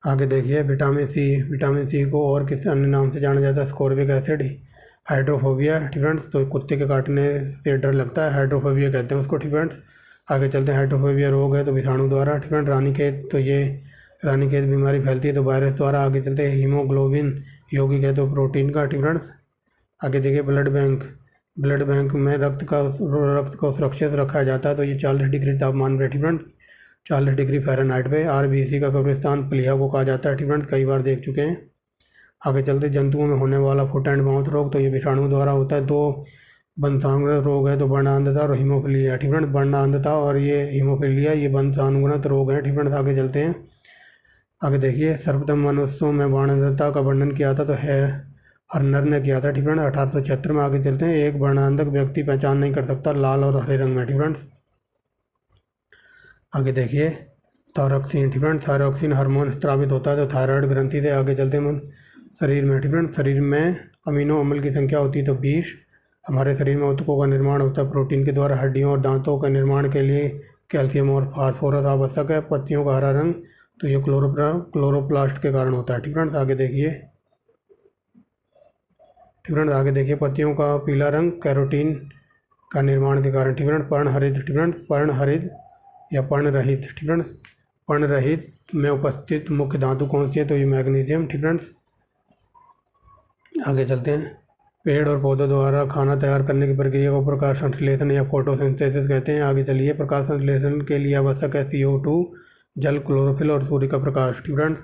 आगे देखिए, विटामिन सी को और किस अन्य नाम से जाना जाता है स्कोर्बिक एसिड। हाइड्रोफोबिया। ठीक फ्रेंड्स, तो कुत्ते के काटने से डर लगता है, हाइड्रोफोबिया कहते हैं उसको। ठीक फ्रेंड्स, आगे चलते हैं, हाइड्रोफोबिया रोग है तो विषाणु द्वारा। ठीक फ्रेंड्स, रानीखेत बीमारी फैलती है तो वायरस द्वारा। आगे चलते हैं, हीमोग्लोबिन यौगिक है तो प्रोटीन का। ठीक फ्रेंड्स, आगे देखिए, ब्लड बैंक में रक्त को सुरक्षित रखा जाता है तो ये 40 डिग्री तापमान पे। ठीक फ्रेंड्स, 40 डिग्री फ़ारेनहाइट पे। RBC का कब्रिस्तान प्लीहा को कहा जाता है। ठीक फ्रेंड्स, कई बार देख चुके हैं। आगे चलते, जंतुओं में होने वाला फुट एंड माउथ रोग तो ये विषाणु द्वारा होता है। 2 वंशानुगत रोग है तो वर्णांधता और हीमोफीलिया। ठीक फ्रेंड्स, वर्णांधता और ये हीमोफीलिया ये वंशानुगत रोग हैं। ठीक फ्रेंड्स, आगे चलते हैं, आगे देखिए, सर्वप्रथम मनुष्यों में वर्णांधता का वर्णन किया था तो हर्नर ने किया था। ठीक फ्रेंड्स, 1876 में। आगे चलते हैं, एक वर्णांधक व्यक्ति पहचान नहीं कर सकता लाल और हरे रंग में। ठीक फ्रेंड्स, आगे देखिए, थायरॉक्सिन। ठीक फ्रेंड्स, थायरॉक्सिन हार्मोन स्रावित होता है तो थायराइड ग्रंथि से। आगे चलते हैं, शरीर में। ठीक फ्रेंड्स, शरीर में अमीनो अम्ल की संख्या होती है तो 20। हमारे शरीर में ऊतकों का निर्माण होता है प्रोटीन के द्वारा। हड्डियों और दांतों के निर्माण के लिए कैल्शियम और फास्फोरस आवश्यक है। पत्तियों का हरा रंग तो ये क्लोरोप्लास्ट के कारण होता है। ठीक फ्रेंड्स, आगे देखिए, पत्तियों का पीला रंग कैरोटीन का निर्माण के कारण। ठीक फ्रेंड्स, पर्णहरित या पर्णरहित। ठीक फ्रेंड्स, पर्णरहित में उपस्थित मुख्य धातु कौन सी है तो ये मैग्नीशियम। ठीक फ्रेंड्स, आगे चलते हैं, पेड़ और पौधों द्वारा खाना तैयार करने की प्रक्रिया को प्रकाश संश्लेषण या फोटोसिंथेसिस कहते हैं। आगे चलिए, प्रकाश संश्लेषण के लिए आवश्यक है CO2, जल, क्लोरोफिल और सूर्य का प्रकाश। ठीक फ्रेंड्स,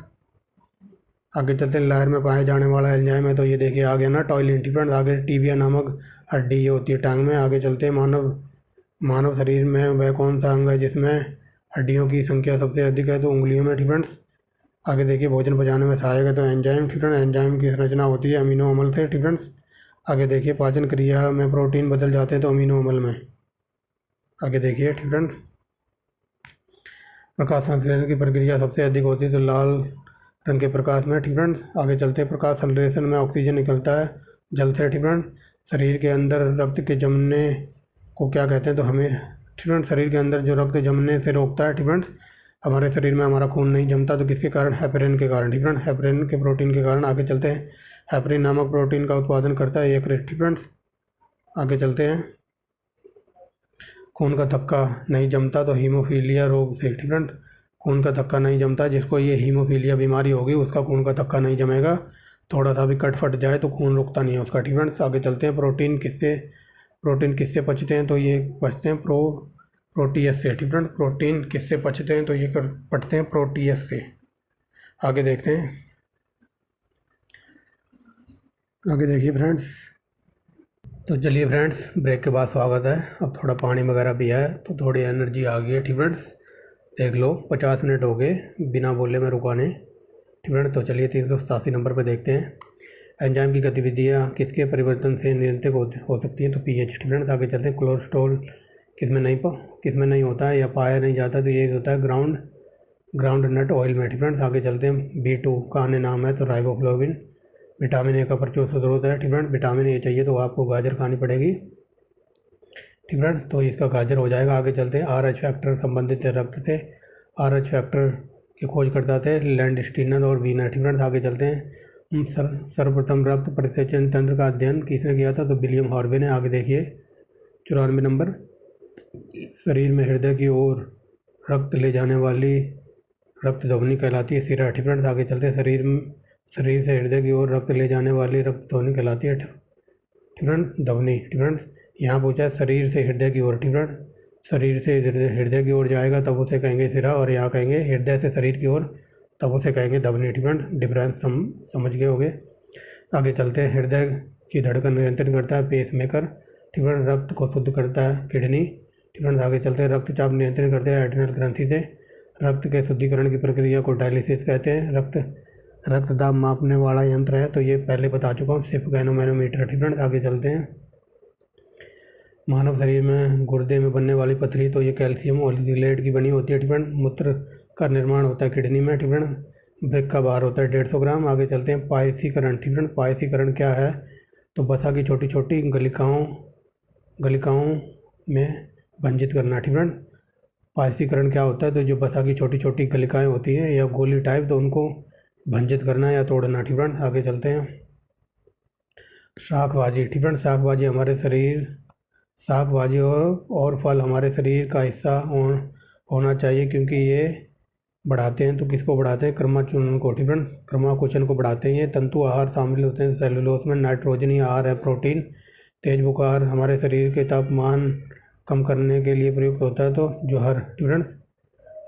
आगे चलते हैं, लहर में पाया जाने वाला एंजाइम है तो ये देखिए आ गया ना, टॉयलिन। ठीक फ्रेंड्स, आगे टीबिया नामक हड्डी ये होती है टांग में। आगे चलते हैं, मानव शरीर में वह कौन सा अंग है जिसमें हड्डियों की संख्या सबसे अधिक है तो उंगलियों में। ठीक फ्रेंड्स, आगे देखिए, भोजन पचाने में सहायक है तो एंजाइम। ठीक फ्रेंड्स, एंजाइम की संरचना होती है अमीनो अम्ल से। ठीक फ्रेंड्स, आगे देखिए, पाचन क्रिया में प्रोटीन बदल जाते हैं तो अमीनो अम्ल में। आगे देखिए, ठीक फ्रेंड्स, प्रकाश संश्लेषण की प्रक्रिया सबसे अधिक होती है तो लाल रंग के प्रकाश में। ठीक फ्रेंड्स, आगे चलते हैं। प्रकाश संश्लेषण में ऑक्सीजन निकलता है जल से। ठीक फ्रेंड्स, शरीर के अंदर रक्त के जमने को क्या कहते हैं तो हमें, ठीक फ्रेंड्स, शरीर के अंदर जो रक्त जमने से रोकता है। ठीक फ्रेंड्स, हमारे शरीर में हमारा खून नहीं जमता तो किसके कारण? हेपरिन के कारण। ठीक फ्रेंड्स, हेपरिन के प्रोटीन के कारण। आगे चलते हैं। हेपरिन नामक प्रोटीन का उत्पादन करता है यकृत। ठीक फ्रेंड्स, आगे चलते हैं। खून का थक्का नहीं जमता तो हीमोफीलिया रोग से। ठीक फ्रेंड्स, खून का थक्का नहीं जमता, जिसको ये हीमोफीलिया बीमारी होगी उसका खून का थक्का नहीं जमेगा। थोड़ा सा भी कट फट जाए तो खून रुकता नहीं है उसका। ठीक फ्रेंड्स, आगे चलते हैं। प्रोटीन किससे पचते हैं तो ये पचते हैं प्रोटीयस से। ठीक फ्रेंड्स, प्रोटीन किससे पचते हैं तो ये पचते हैं प्रोटीयस से। आगे देखते हैं। आगे देखिए फ्रेंड्स, तो चलिए फ्रेंड्स, ब्रेक के बाद स्वागत है। अब थोड़ा पानी वगैरह भी है तो थोड़ी एनर्जी आ गई है। ठीक फ्रेंड्स, देख लो 50 मिनट हो गए बिना बोले में रुकाने। ठीक फ्रेंड्स, तो चलिए 387 नंबर पर देखते हैं। एंजाइम की गतिविधियाँ किसके परिवर्तन से नियंत्रित हो सकती हैं तो पीएच। ठीक फ्रेंड्स, आगे चलते हैं। कोलेस्ट्रॉल किसमें नहीं होता है या पाया नहीं जाता तो ये होता है ग्राउंड नट ऑयल में। ठीक फ्रेंड्स, आगे चलते हैं। B2 का अन्य नाम है तो राइबोफ्लाविन। विटामिन ए का प्रचुर स्रोत है। ठीक फ्रेंड्स, विटामिन ए चाहिए तो आपको गाजर खानी पड़ेगी। ठीक फ्रेंड्स, तो इसका गाजर हो जाएगा। आगे चलते हैं। RH फैक्टर संबंधित है रक्त से। RH फैक्टर की खोजकर्ता थे लैंडस्टीनर और वीनर। ठीक फ्रेंड्स, आगे चलते हैं। सर्वप्रथम रक्त परिसेचन तंत्र का अध्ययन किसने किया था तो विलियम हार्वे ने। आगे देखिए 94 नंबर। शरीर में हृदय की ओर रक्त ले जाने वाली रक्त ध्वनि कहलाती है सिरा। ठीक फ्रेंड्स, आगे चलते हैं। शरीर से हृदय की ओर रक्त ले जाने वाली रक्त ध्वनि कहलाती है ठीक फ्रेंड्स ध्वनि। ठीक फ्रेंड्स, यहाँ पूछा है शरीर से हृदय की ओर। ठीक फ्रेंड्स, शरीर से हृदय की ओर जाएगा तब उसे कहेंगे सिरा, और यहाँ कहेंगे हृदय से शरीर की ओर तब उसे कहेंगे ध्वनि। ठीक फ्रेंड्स, डिफरेंस समझ गए होंगे। आगे चलते हैं। हृदय की धड़कन नियंत्रण करता है पेसमेकर। ठीक फ्रेंड्स, रक्त को शुद्ध करता है किडनी। ठीक फ्रेंड्स, आगे चलते हैं। रक्तचाप नियंत्रण करते हैं एड्रिनल ग्रंथि से। रक्त के शुद्धिकरण की प्रक्रिया को डायलिसिस कहते हैं। रक्तदाब मापने वाला यंत्र है तो ये पहले बता चुका हूँ, स्फिगैनोमैनोमीटर। ठीक फ्रेंड्स, आगे चलते हैं। मानव शरीर में गुर्दे में बनने वाली पथरी तो ये कैल्शियम ऑक्सीलेट की बनी होती है। ठीक फ्रेंड्स, मूत्र का निर्माण होता है किडनी में। ठीक फ्रेंड्स, वृक्क का भार होता है 150 ग्राम। आगे चलते हैं। पायसीकरण। ठीक फ्रेंड्स, पायसीकरण क्या है तो वसा की छोटी छोटी गलिकाओं में भंजित करना। ठीक फ्रेंड्स, पायसीकरण क्या होता है तो जो वसा की छोटी छोटी गलिकाएँ होती हैं या गोली टाइप तो उनको भंजित करना या तोड़ना। ठीक फ्रेंड्स, आगे चलते हैं। शाकभाजी। ठीक फ्रेंड्स, शाकभाजी और फल हमारे शरीर का हिस्सा होना चाहिए क्योंकि ये बढ़ाते हैं तो किसको बढ़ाते हैं? क्रमाकुंचन को। ठीक फ्रेंड्स, क्रमाकुंचन को बढ़ाते हैं। ये तंतु आहार शामिल होते हैं सेलुलोज में। नाइट्रोजनी आहार है प्रोटीन। तेज बुखार हमारे शरीर के तापमान कम करने के लिए प्रयुक्त होता है तो जोहर। ठीक फ्रेंड्स,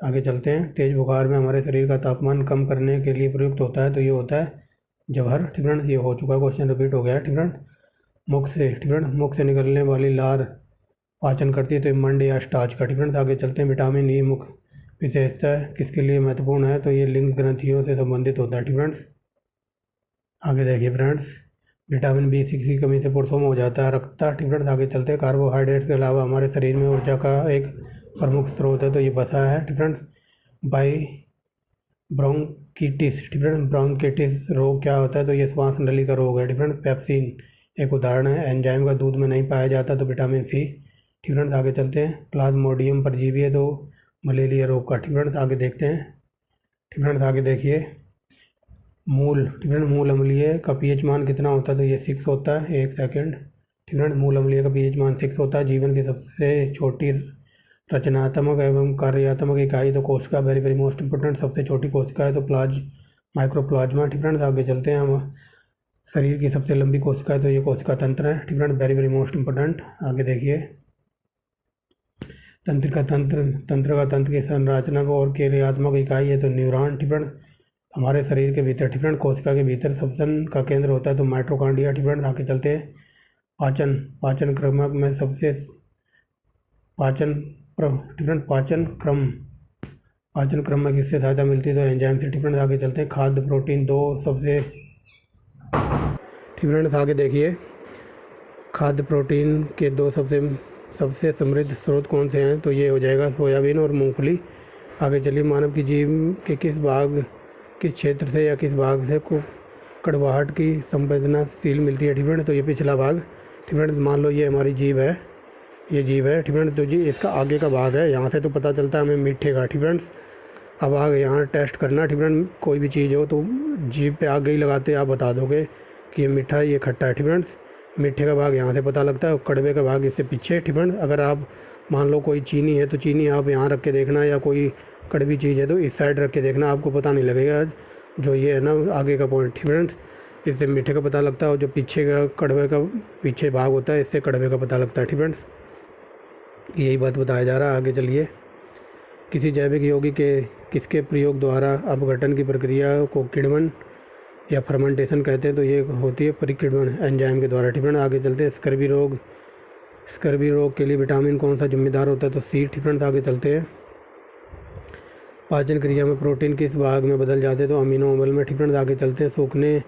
आगे चलते हैं। तेज बुखार में हमारे शरीर का तापमान कम करने के लिए प्रयुक्त होता है तो ये होता है जवाहर। ठीक फ्रेंड्स, ये हो चुका है, क्वेश्चन रिपीट हो गया है। ठीक फ्रेंड्स, मुख से निकलने वाली लार पाचन करती है तो मंड या स्टार्च का। ठीक फ्रेंड्स, आगे चलते हैं। विटामिन ई मुख्य विशेषता किसके लिए महत्वपूर्ण है तो ये लिंग ग्रंथियों से संबंधित होता है। ठीक फ्रेंड्स, आगे देखिए फ्रेंड्स। विटामिन B6 की कमी से पुरुषों में हो जाता है रक्तता। ठीक फ्रेंड्स, आगे चलते हैं। कार्बोहाइड्रेट के अलावा हमारे शरीर में ऊर्जा का एक प्रमुख स्रोत है तो ये वसा है। ठीक फ्रेंड्स, ब्रोंकिटिस। ठीक फ्रेंड्स, ब्रोंकिटिस रोग क्या होता है तो ये श्वास नली का रोग है। ठीक फ्रेंड्स, पेप्सिन एक उदाहरण है। एंजाइम का दूध में नहीं पाया जाता तो विटामिन C। ठीक फ्रेंड्स, आगे चलते हैं। प्लाज्मोडियम परजीवी है तो मलेरिया रोग का। ठीक फ्रेंड्स, आगे देखते हैं। ठीक फ्रेंड्स, आगे देखिए। ठीक फ्रेंड्स, मूल अम्लीय का pH मान कितना होता है तो ये 6 होता है। एक सेकेंड। ठीक फ्रेंड्स, मूल अम्लीय का pH मान 6 होता है। जीवन की सबसे छोटी रचनात्मक एवं कार्यात्मक इकाई तो कोशिका, वेरी वेरी मोस्ट इंपोर्टेंट। सबसे छोटी कोशिका है तो माइक्रोप्लाज्मा। ठीक फ्रेंड्स, आगे चलते हैं। हम शरीर की सबसे लंबी कोशिका है तो ये कोशिका तंत्र है। ठीक friends, very very most important. आगे देखिए। तंत्र का तंत्र की संरचनात्मक और क्रियात्मक इकाई है तो न्यूरॉन। ठीक फ्रेंड्स, हमारे शरीर के भीतर, ठीक फ्रेंड्स, कोशिका के भीतर श्वसन का केंद्र होता है तो माइटोकॉन्ड्रिया। ठीक फ्रेंड्स, आगे चलते हैं। पाचन क्रम में सबसे पाचन क्रम में किससे सहायता मिलती है तो एंजाइम से। ठीक फ्रेंड्स, आगे चलते हैं। खाद्य प्रोटीन दो सबसे। ठीक फ्रेंड्स, आगे देखिए। खाद्य प्रोटीन के दो सबसे समृद्ध स्रोत कौन से हैं तो ये हो जाएगा सोयाबीन और मूंगफली। आगे चलिए, मानव की जीभ के किस क्षेत्र से या किस भाग से को कड़वाहट की संवेदनाशील मिलती है। ठीक है, तो ये पिछला भाग। ठीक है, मान लो ये हमारी जीभ है, ये जीभ है। ठीक है, तो जी इसका आगे का भाग है, यहाँ से तो पता चलता है हमें मीठे का। ठीक है, अब आगे यहाँ टेस्ट करना। ठीक है, कोई भी चीज़ हो तो जीभ पे आगे ही लगाते आप बता दोगे कि ये मीठा है, ये खट्टा है। ठीक है, मीठे का भाग यहाँ से पता लगता है और कड़वे का भाग इससे पीछे। ठीक है, अगर आप मान लो कोई चीनी है तो चीनी आप यहाँ रख के देखना, या कोई कड़वी चीज़ है तो इस साइड रख के देखना, आपको पता नहीं लगेगा। जो ये है ना आगे का पॉइंट, ठीक है, इससे मीठे का पता लगता है, और जो पीछे का कड़वे का पीछे भाग होता है इससे कड़वे का पता लगता है। ठीक है, यही बात बताया जा रहा है। आगे चलिए, किसी जैविक यौगिक के किसके प्रयोग द्वारा अपघटन की प्रक्रिया को किण्वन या फर्मेंटेशन कहते हैं, तो ये होती है परिकिण्वन एंजाइम के द्वारा। ठीक है, आगे चलते हैं। स्कर्वी रोग के लिए विटामिन कौन सा जिम्मेदार होता है, तो सी। ठीक है, आगे चलते हैं। पाचन क्रिया में प्रोटीन किस भाग में बदल जाते हैं, तो अमीनो अम्ल में। ठीक है, आगे चलते हैं। सूखने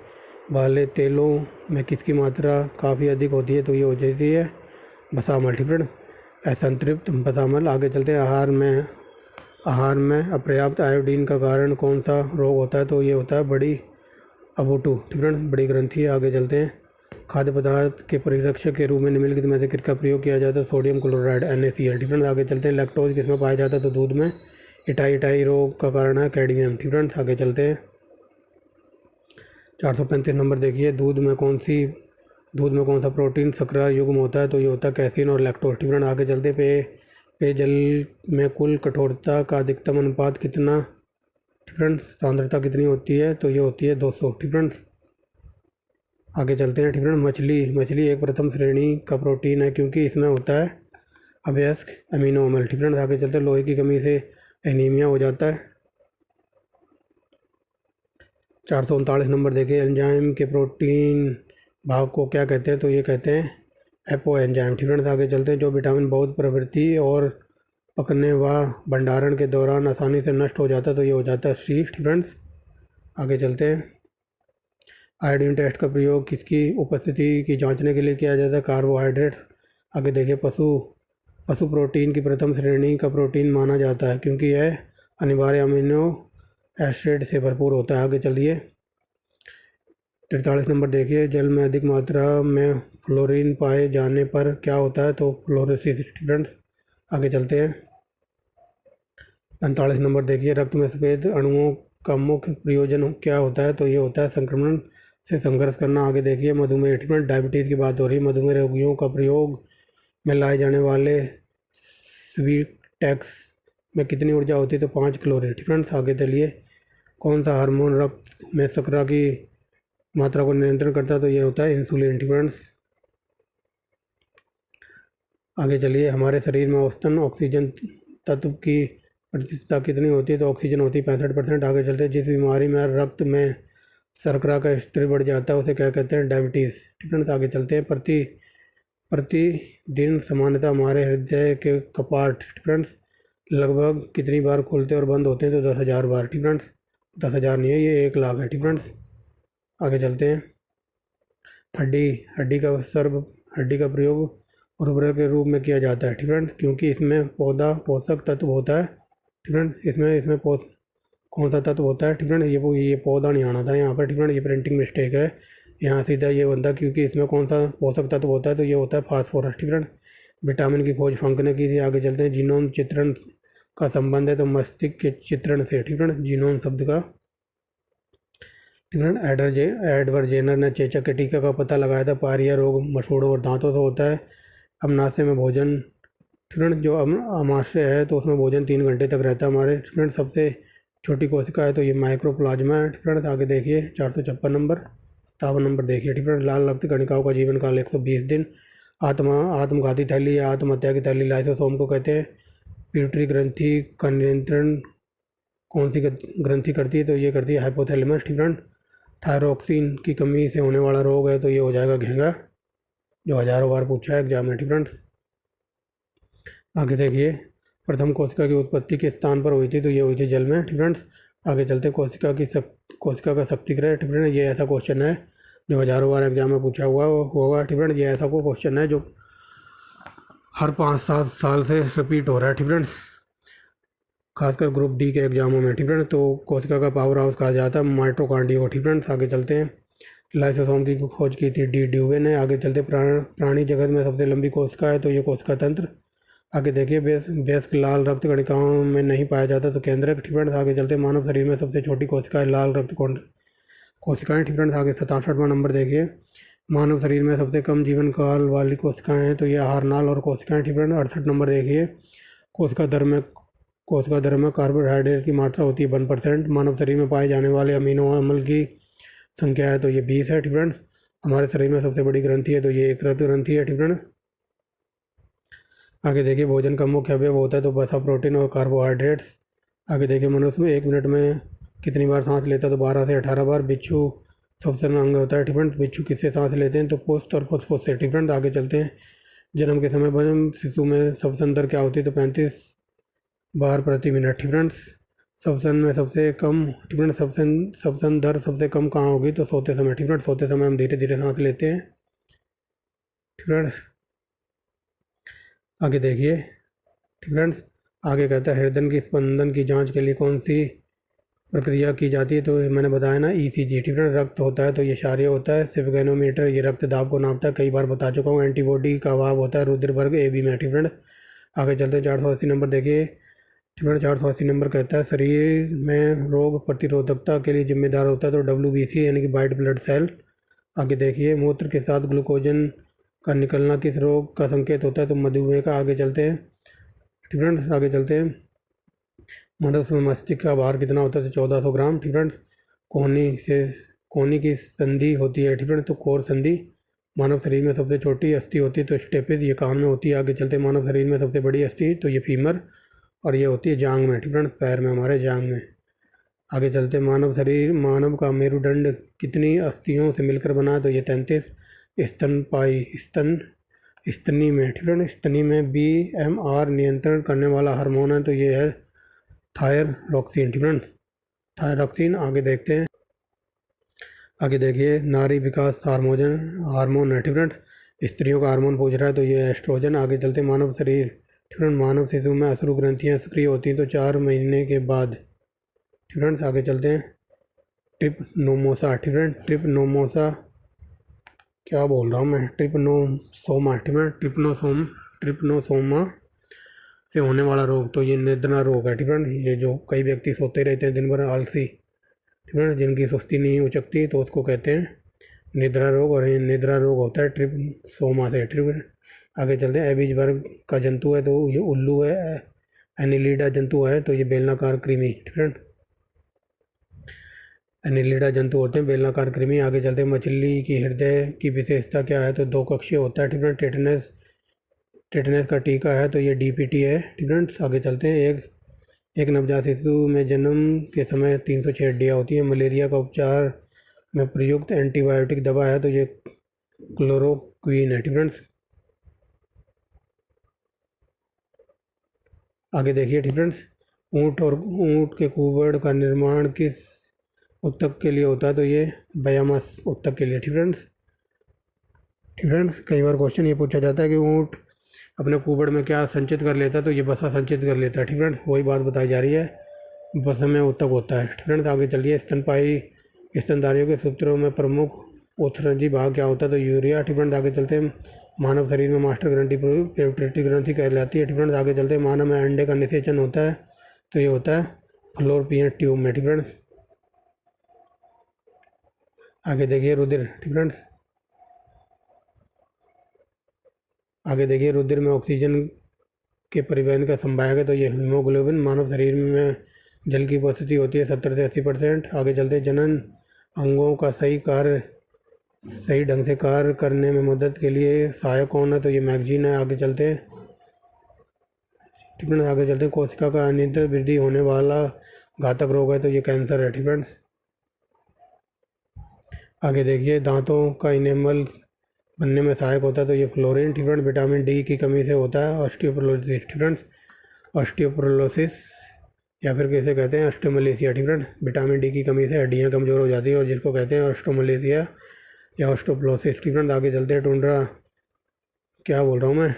वाले तेलों में किसकी मात्रा काफ़ी अधिक होती है, तो ये हो जाती है बसामल। ठीक है, असंतृप्त बसामल। आगे चलते हैं। आहार में अपर्याप्त आयोडीन का कारण कौन सा रोग होता है, तो ये होता है बड़ी अबोटू। ठीक है, बड़ी ग्रंथि। आगे चलते हैं। खाद्य पदार्थ के परिरक्षक के रूप में निम्नलिखित में से किसका प्रयोग किया जाता है, सोडियम क्लोराइड NaCl। ठीक है, आगे चलते हैं। लैक्टोज किसमें पाया जाता है, तो दूध में। इटाई रोग का कारण है कैडमियम। ठीक है, आगे चलते हैं। 435 नंबर देखिए, दूध में कौन सा प्रोटीन शर्करा युग्म होता है, तो ये होता है कैसीन और लैक्टोज। ठीक है, आगे चलते हैं। पेयजल में कुल कठोरता का अधिकतम अनुपात कितना, ठीक है, सांद्रता कितनी होती है, तो ये होती है 200। ठीक है, आगे चलते हैं। ठीक है, मछली एक प्रथम श्रेणी का प्रोटीन है क्योंकि इसमें होता है अवयस्क अमीनो अम्ल। ठीक है, आगे चलते हैं। लोहे की कमी से एनीमिया हो जाता है। 439 नंबर देखिए, एंजाइम के प्रोटीन भाग को क्या कहते हैं, तो ये कहते हैं एपो एंजाइम। ठीक है, आगे चलते हैं। जो विटामिन बहुत प्रवृत्ति और पकने व भंडारण के दौरान आसानी से नष्ट हो जाता है, तो ये हो जाता है सी। ठीक है, आगे चलते हैं। आयोडीन टेस्ट का प्रयोग किसकी उपस्थिति की जांचने के लिए किया जाता है, कार्बोहाइड्रेट। आगे देखिए, पशु प्रोटीन की प्रथम श्रेणी का प्रोटीन माना जाता है क्योंकि यह अनिवार्य अमीनो एसिड से भरपूर होता है। आगे चलिए। 43 नंबर देखिए, जल में अधिक मात्रा में फ्लोरीन पाए जाने पर क्या होता है, तो फ्लोरोसिस। स्टूडेंट्स आगे चलते हैं। 45 नंबर देखिए, रक्त में सफ़ेद अणुओं का मुख्य प्रयोजन क्या होता है, तो ये होता है संक्रमण से संघर्ष करना। आगे देखिए, मधुमेह। ठीक है, डायबिटीज़ की बात हो रही है। मधुमेह रोगियों का प्रयोग में लाए जाने वाले स्वीट टैक्स में कितनी ऊर्जा होती है, तो 5 कैलोरी। ठीक है, आगे चलिए। कौन सा हार्मोन रक्त में शर्करा की मात्रा को नियंत्रण करता है, तो ये होता है इंसुलिन। ठीक है, आगे चलिए। हमारे शरीर में औसतन ऑक्सीजन तत्व की प्रतिशतता कितनी होती है, तो ऑक्सीजन होती है 65%। आगे चलते हैं। जिस बीमारी में रक्त में शर्करा का स्तर बढ़ जाता है उसे क्या कहते हैं, डायबिटीज़। ठीक है, आगे चलते हैं। प्रतिदिन सामान्यतः हमारे हृदय के कपाट, ठीक है, लगभग कितनी बार खुलते और बंद होते हैं, तो 10,000 बार। ठीक है, 10,000 नहीं है, ये 1,00,000 है। ठीक है, आगे चलते हैं। हड्डी का प्रयोग उर्वरक के रूप में किया जाता है। ठीक है, क्योंकि इसमें पौधा पोषक तत्व होता है। ठीक है, इसमें कौन सा तत्व होता है, ठीक है, ये पौधा नहीं आना था यहाँ पर। ठीक है, ये प्रिंटिंग मिस्टेक है, यहाँ सीधा ये बनता, क्योंकि इसमें कौन सा पोषक तत्व होता है, तो ये होता है फास्फोरस। ठीक है, विटामिन की खोज फंक ने की थी। आगे चलते हैं। जीनोम चित्रण का संबंध है, तो मस्तिष्क के चित्रण से। ठीक है, जीनोम शब्द का। ठीक है, एडवर्ड जेनर ने चेचक के टीका का पता लगाया था। पायरिया रोग मसूड़ों और दांतों से होता है। अमनाशय में भोजन, ठीक है, जो अमाशय है तो उसमें भोजन 3 घंटे तक रहता है हमारे। ठीक है, सबसे छोटी कोशिका है तो ये माइक्रोप्लाज्मा है। ठीक है, आगे देखिए। 57 नंबर देखिए। ठीक है, लाल रक्त कणिकाओं का जीवन काल 120 दिन। आत्मघाती थैली या आत्महत्या की थैली लाइसोसोम को कहते हैं। पिट्यूटरी ग्रंथि का नियंत्रण कौन सी ग्रंथि करती है, तो ये करती है हाइपोथैलेमस। ठीक है, थायरोक्सिन की कमी से होने वाला रोग है, तो ये हो जाएगा घेंगा, जो हज़ारों बार पूछा है एग्जाम में। ठीक है, आगे देखिए। प्रथम कोशिका की उत्पत्ति किस स्थान पर हुई थी, तो ये हुई थी जल में। ठीक है, आगे चलते। कोशिका का शक्तिग्रह। ठीक है, ये ऐसा क्वेश्चन है जो हज़ारों बार एग्जाम में पूछा हुआ होगा। ठीक है, ये ऐसा कोई क्वेश्चन है जो हर 5-7 साल से रिपीट हो रहा है। ठीक है, खासकर ग्रुप डी के एग्जामों में, ठीक है। तो कोशिका का पावर हाउस कहा जाता है माइटोकॉन्ड्रिया को, ठीक है। आगे चलते हैं। लाइसोसोम की खोज की थी डी ड्यूवे ने। आगे चलते प्राणी जगत में सबसे लंबी कोशिका है तो ये कोशिका तंत्र। आगे देखिए वयस्क लाल रक्त कणिकाओं में नहीं पाया जाता तो केंद्रक, ठीक है। आगे चलते मानव शरीर में सबसे छोटी कोशिका है लाल रक्त कोशिकाएं, ठीक है। आगे 67वां नंबर देखिए। मानव शरीर में सबसे कम जीवन काल वाली कोशिकाएं हैं तो ये आहारनाल और कोशिकाएं, ठीक है। 68 नंबर देखिए। कोशिका दर में कार्बोहाइड्रेट की मात्रा होती है 1%। मानव शरीर में पाए जाने वाले अमीनो अम्ल की संख्या है तो ये 20 है, ठीक है। हमारे शरीर में सबसे बड़ी ग्रंथि है तो ये एक रक्त ग्रंथि है, ठीक है। आगे देखिए भोजन का मुख्य अवयव होता है तो वसा, प्रोटीन और कार्बोहाइड्रेट्स। आगे देखिए मनुष्य में 1 मिनट में कितनी बार सांस लेता है तो 12 से 18 बार। बिच्छू सबसे अंग होता है, ठीक है। बिच्छू किससे सांस लेते हैं तो पुष्ट और फुसफुस से, ठीक है। आगे चलते हैं। जन्म के समय शिशु में श्वसन दर क्या होती है तो 35 बार प्रति मिनट, ठीक है। श्वसन में सबसे कम, ठीक है। श्वसन दर सबसे कम कहाँ होगी तो सोते समय, ठीक है। सोते समय हम धीरे धीरे सांस लेते हैं, ठीक है। आगे देखिए, ठीक है। आगे कहता है हृदय की स्पंदन की जांच के लिए कौन सी प्रक्रिया की जाती है तो मैंने बताया ना ईसीजी, ठीक है। रक्त होता है तो ये क्षारीय होता है। स्फिगनोमीटर ये रक्त दाब को नापता है, कई बार बता चुका हूँ। एंटीबॉडी का अभाव होता है रुधिर वर्ग AB में, ठीक है। आगे चलते हैं 480 नंबर देखिए, ठीक है। 480 नंबर कहता है शरीर में रोग प्रतिरोधकता के लिए जिम्मेदार होता है तो WBC यानी कि वाइट ब्लड सेल। आगे देखिए मूत्र के साथ ग्लूकोजन का निकलना किस रोग का संकेत होता है तो मधुमेह का। आगे चलते हैं, ठीक है। आगे चलते हैं। मनुष्य में मस्तिष्क का भार कितना होता है तो 1400 ग्राम, ठीक है। कोहनी की संधि होती है, ठीक है। तो कोर संधि। मानव शरीर में सबसे छोटी अस्थि होती है तो स्टेपिस, ये कान में होती है। आगे चलते मानव शरीर में सबसे बड़ी अस्थि तो ये फीमर और ये होती है जांग में, ठीक है। पैर में, हमारे जांग में। आगे चलते मानव का मेरुदंड कितनी अस्थियों से मिलकर बना है तो ये 33। स्तनी में, ठीक है। स्तनी में BMR नियंत्रण करने वाला हार्मोन है तो ये है थायरॉक्सिन, ठीक है। थायरॉक्सिन। आगे देखते हैं। आगे देखिए नारी विकास हार्मोन है, ठीक है। स्त्रियों का हार्मोन पूछ रहा है तो ये एस्ट्रोजन। आगे चलते मानव शरीर, ठीक है। मानव शिशु में अश्रु ग्रंथियाँ सक्रिय होती हैं तो 4 महीने के बाद, ठीक है। आगे चलते हैं ट्रिपनोमोसा, ठीक है। क्या बोल रहा हूँ मैं, ट्रिपनोसोमा, ठीक है। ट्रिपनोसोमा से होने वाला रोग तो ये निद्रा रोग है, ठीक है। ये जो कई व्यक्ति सोते रहते हैं दिन भर आलसी, ठीक है, जिनकी सुस्ती नहीं उचकती तो उसको कहते हैं निद्रा रोग और ये निद्रा रोग होता है ट्रिपसोमा से, ठीक है। आगे चलते हैं। एबीज वर्ग का जंतु है तो ये उल्लू है। एनिलिडा जंतु है तो ये बेलनाकार कृमि, ठीक है। एनिलिडा जंतु होते हैं बेलनाकार कृमि। आगे चलते हैं मछली की हृदय की विशेषता क्या है तो 2 कक्षीय होता है, ठीक है। टेटनस का टीका है तो ये DPT है, ठीक है। आगे चलते हैं। एक नवजात शिशु में जन्म के समय 306 हड्डियाँ होती हैं। मलेरिया का उपचार में प्रयुक्त एंटीबायोटिक दवा है तो ये क्लोरोक्वीन है, ठीक है। आगे देखिए, ठीक है। ऊँट के कुबड़ का निर्माण किस उत्तक के लिए होता है तो ये बयामास उत्तक के लिए, ठीक है। कई बार क्वेश्चन ये पूछा जाता है कि ऊँट अपने कुबड़ में क्या संचित कर लेता है तो ये वसा संचित कर लेता है, ठीक है। वही बात बताई जा रही है, वसा में उत्तक होता है, ठीक है। आगे चलिए स्तनपायी स्तनधारियों के सूत्रों में प्रमुख उत्सर्जी भाग क्या होता है तो यूरिया, ठीक है। आगे चलते हैं। मानव शरीर में मास्टर ग्रंथि पेप्टिक ग्रंथि कहलाती है, ठीक है। आगे चलते हैं। मानव में अंडे का निषेचन होता है तो ये होता है फलोपियन ट्यूब में, ठीक है। आगे देखिए रुधिर, ठीक है। आगे देखिए रुधिर में ऑक्सीजन के परिवहन का संभायक है तो ये हीमोग्लोबिन। मानव शरीर में जल की उपस्थिति होती है 70 से 80%। आगे चलते जनन अंगों का सही ढंग से कार्य करने में मदद के लिए सहायक कौन है तो ये मैगजीन है। आगे चलते हैं, ठीक है। आगे चलते हैं। कोशिका का अनियंत्रित वृद्धि होने वाला घातक रोग है तो ये कैंसर है, ठीक है। आगे देखिए दांतों का इनेमल बनने में सहायक होता है तो ये फ्लोरीन, ठीक है। विटामिन D की कमी से होता है ऑस्टियोपोरोसिस, ठीक है। ऑस्टियोपोरोसिस या फिर कैसे कहते हैं ऑस्टियोमलेशिया, ठीक है। विटामिन D की कमी से हड्डियाँ कमज़ोर हो जाती है और जिसको कहते हैं ऑस्टियोमलेशिया या ऑस्टियोपोरोसिस, ठीक है। आगे चलते हैं। टुंड्रा, क्या बोल रहा हूँ मैं,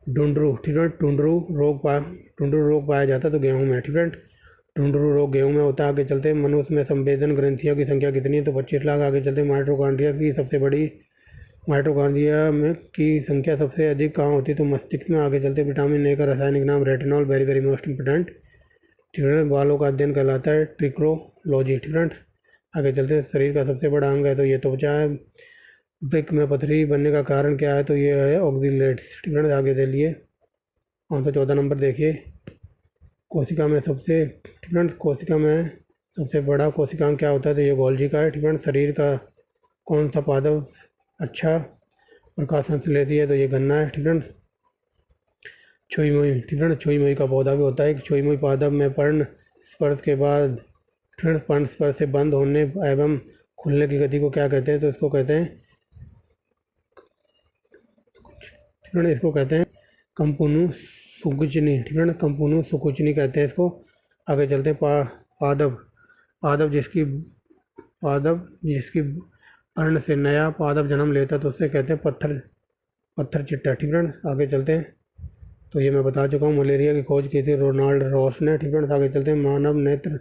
ढूंढरू, ठीक है, ढूंढरू रोग पाया जाता है तो गेहूँ में, ठीक है। ढूंढरू रोग गेहूँ में होता है। आगे चलते हैं, मनुष्य में संवेदन ग्रंथियों की संख्या कितनी है, तो 25 लाख। आगे चलते हैं, माइटोकॉन्ड्रिया में की संख्या सबसे अधिक कहाँ होती है, तो मस्तिष्क में। आगे चलते हैं, विटामिन ए का रासायनिक नाम retinol, very very most important, ठीक है। बालों का अध्ययन कहलाता है ट्रिक्रोलॉजी, ठीक है। आगे चलते हैं, शरीर का सबसे बड़ा अंग है तो ये त्वचा है। ब्रिक में पथरी बनने का कारण क्या है, तो ये है ऑक्सीलेट्स, ठीक है। आगे चलिए 514 नंबर देखिए, कोशिका में सबसे, ठीक है, कोशिका में सबसे बड़ा कोशिकांग क्या होता है, तो ये गोल्जी का है, ठीक है। शरीर का कौन सा पादप अच्छा प्रकाश संश्लेषी है, तो ये गन्ना है, ठीक है। छुई मुई, ठीक है, छुई मुई का पौधा भी होता है। छुई मुई पादप में पर्ण स्पर्श के बाद, ठीक है, पर्ण स्पर्श से बंद होने एवं खुलने की गति को क्या कहते हैं, तो इसको कहते हैं, ठीक है, इसको कहते हैं कंपुनु सुकुचनी, ठीक है, कंपुनु सुकुचनी कहते हैं इसको। आगे चलते हैं, पादप पादप जिसकी पर्ण से नया पादप जन्म लेता है तो उससे कहते हैं पत्थर चिट्टा, ठीक है। आगे चलते हैं, तो ये मैं बता चुका हूँ। मलेरिया की खोज की थी रोनाल्ड रॉस ने, ठीक है। आगे चलते हैं, मानव नेत्र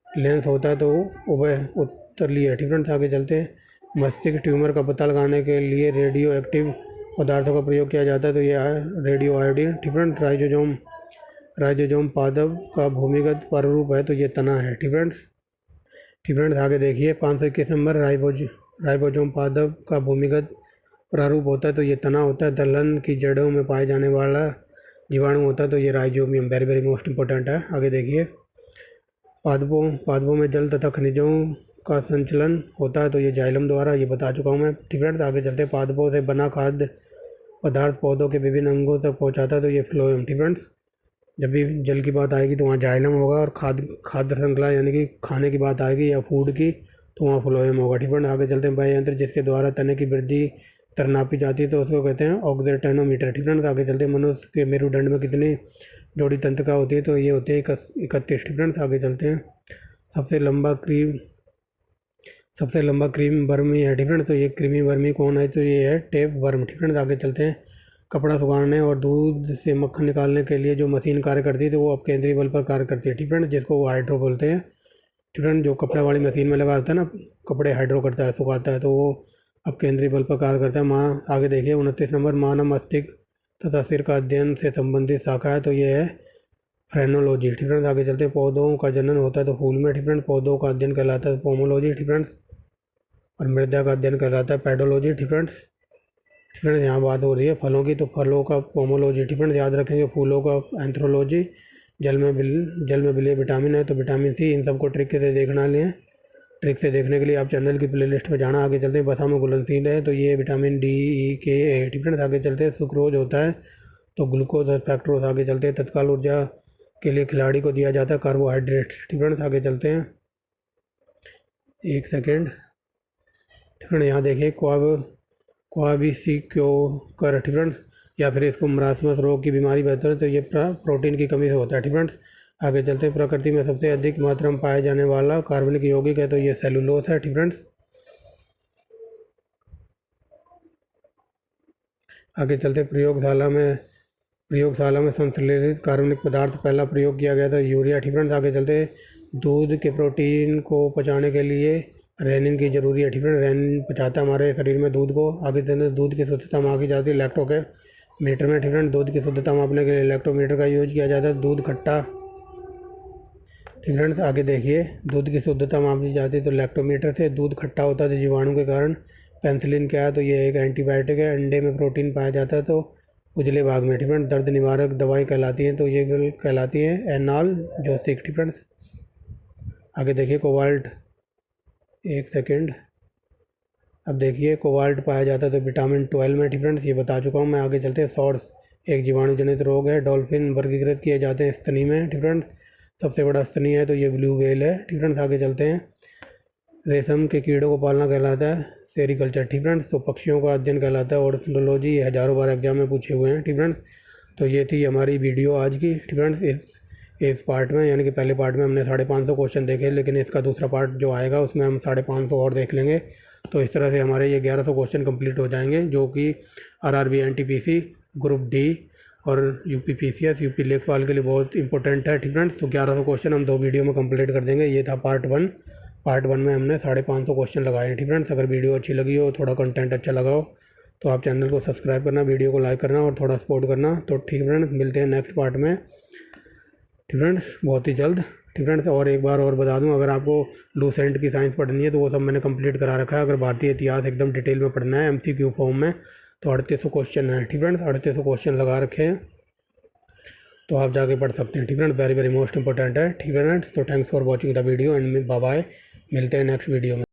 लेंस होता है तो उभय उत्तरीय है, ठीक है। आगे चलते हैं, मस्तिष्क ट्यूमर का पता लगाने के लिए रेडियो एक्टिव पदार्थों का प्रयोग किया जाता है तो ये है रेडियो आयोडीन, ठीक है। राइजोजोम पादप का भूमिगत प्रारूप है तो ये तना है, ठीक है। आगे देखिए 521 नंबर, राइबोसोम पादप का भूमिगत प्रारूप होता है तो ये तना होता है। दलहन की जड़ों में पाए जाने वाला जीवाणु होता है तो ये rhizobium, very very most important है। आगे देखिए, पादपों में जल तथा खनिजों का संचलन होता है तो ये जाइलम द्वारा, ये बता चुका हूँ मैं, ठीक है। आगे चलते हैं, पादपों से बना खाद्य पदार्थ पौधों के विभिन्न अंगों तक पहुँचाता है तो ये फ्लोएम, ठीक है। जब भी जल की बात आएगी तो वहाँ जाइलम होगा, और खाद्य श्रृंखला यानी कि खाने की बात आएगी या फूड की तो वहाँ फ्लोएम होगा, ठीक है। आगे चलते हैं, बाह्य यंत्र जिसके द्वारा तने की वृद्धि दर नापी जाती है तो उसको कहते हैं ऑक्सीटोमीटर, ठीक है। आगे चलते हैं, मनुष्य के मेरुदंड में कितनी जोड़ी तंत्रिका होती है, तो ये होती है 31, ठीक है। आगे चलते हैं, सबसे लंबा क्रीम वर्मी है, ठीक है। तो ये क्रीमी वर्मी कौन है, तो ये है टेप वर्म, ठीक है। आगे चलते हैं, कपड़ा सुखाने और दूध से मक्खन निकालने के लिए जो मशीन कार्य करती है तो वो अपकेंद्रीय बल पर कार्य करती है, ठीक है, जिसको वो हाइड्रो बोलते हैं, ठीक है। जो कपड़े वाली मशीन में लगा होता है ना, कपड़े हाइड्रो करता है, सुखाता है, तो वो अपकेंद्रीय बल पर कार्य करता है। आगे देखिए 29 नंबर, मानव मस्तिष्क तथा सिर का अध्ययन से संबंधित शाखा है तो ये है फ्रेनोलॉजी, ठीक है। आगे चलते हैं, पौधों का जनन होता है तो फूल में, ठीक है। पौधों का अध्ययन कहलाता है पोमोलॉजी, ठीक है। और मृदा का अध्ययन कहलाता है पेडोलॉजी, ठीक है। यहाँ बात हो रही है फलों की, तो फलों का पोमोलॉजी, ठीक है। याद रखेंगे, फूलों का एंथ्रोलॉजी। जल में विलीय विटामिन है तो विटामिन सी। इन सबको ट्रिक से देखने के लिए आप चैनल की प्लेलिस्ट में जाना। आगे चलते हैं, वसा में घुलनशील है तो ये विटामिन डी, ई, के, ए, ठीक है। आगे चलते हैं, सुक्रोज होता है तो ग्लूकोज और फ्रैक्टोज। आगे चलते हैं, तत्काल ऊर्जा के लिए खिलाड़ी को दिया जाता है कार्बोहाइड्रेट, ठीक है। आगे चलते हैं, एक सेकेंड, ठीक है। यहाँ देखिए क्वाबिसिक्योकर, ठीक है, या फिर इसको मरासमस रोग की बीमारी बेहतर है तो ये प्रोटीन की कमी से होता है, ठीक है। आगे चलते हैं, प्रकृति में सबसे अधिक मात्रा में पाया जाने वाला कार्बनिक यौगिक है तो ये सेलुलोज है, ठीक है। आगे चलते हैं, प्रयोगशाला में संश्लेषित कार्बनिक पदार्थ पहला प्रयोग किया गया था यूरिया, ठीक है। आगे चलते हैं, दूध के प्रोटीन को पचाने के लिए रेनिन की जरूरी है, ठीक है। रेनिन पचाता है हमारे शरीर में दूध को। आगे चलते हैं, दूध की शुद्धता मापी जाती है लैक्टो के मीटर में, ठीक है। दूध की शुद्धता मापने के लिए लैक्टोमीटर का यूज किया जाता है। दूध खट्टा, ठीक है। आगे देखिए, दूध की शुद्धता मापी जाती है तो लैक्टोमीटर से। दूध खट्टा होता है तो जीवाणु के कारण। पेनिसिलिन क्या है, तो ये एक एंटीबायोटिक है। अंडे में प्रोटीन पाया जाता है तो उजले भाग में, ठीक है। दर्द निवारक दवाई कहलाती है तो ये कहलाती है एनाल्जेसिक, ठीक है। आगे देखिए, कोबाल्ट, एक सेकेंड, अब देखिए कोबाल्ट पाया जाता है तो विटामिन 12 में, ठीक है। ये बता चुका हूँ मैं। आगे चलते हैं, सॉर्स एक जीवाणु जनित रोग है। डॉल्फिन वर्गीकृत किए जाते हैं स्तनी में, ठीक है। सबसे बड़ा स्तनी है तो ये ब्लू व्हेल है, ठीक है। आगे चलते हैं, रेशम के कीड़ों को पालना कहलाता है सेरिकल्चर, ठीक है। तो पक्षियों का अध्ययन कहलाता है ऑर्निथोलॉजी। ये हज़ारों बार एग्जाम में पूछे हुए हैं, ठीक है। तो ये थी हमारी वीडियो आज की, ठीक है। इस पार्ट में, यानी कि पहले पार्ट में हमने 550 क्वेश्चन देखे, लेकिन इसका दूसरा पार्ट जो आएगा उसमें हम 550 और देख लेंगे। तो इस तरह से हमारे ये 1100 क्वेश्चन कंप्लीट हो जाएंगे, जो कि RRB NTPC ग्रुप डी और यूपी पीसीएस, यूपी लेखपाल के लिए बहुत इंपॉर्टेंट है। ठीक फ्रेंड्स, तो 1100 क्वेश्चन हम 2 वीडियो में कंप्लीट कर देंगे। ये था पार्ट 1। पार्ट 1 में हमने 550 क्वेश्चन लगाए हैं। ठीक फ्रेंड्स, अगर वीडियो अच्छी लगी हो, थोड़ा कंटेंट अच्छा लगा हो, तो आप चैनल को सब्सक्राइब करना, वीडियो को लाइक करना और थोड़ा सपोर्ट करना। तो ठीक फ्रेंड्स, मिलते हैं नेक्स्ट पार्ट में। ठीक फ्रेंड्स, बहुत ही जल्द। ठीक फ्रेंड्स, और एक बार और बता दूं, अगर आपको लूसेंट की साइंस पढ़नी है तो वो सब मैंने कंप्लीट करा रखा है। अगर भारतीय इतिहास एकदम डिटेल में पढ़ना है MCQ फॉर्म में, तो 3800 क्वेश्चन है। ठीक फ्रेंड्स, 3800 क्वेश्चन लगा रखे हैं, तो आप जाके पढ़ सकते हैं। ठीक friends, very very most important है। ठीक फ्रेंड्स, तो thanks for watching the video and bye bye. मिलते हैं नेक्स्ट वीडियो में।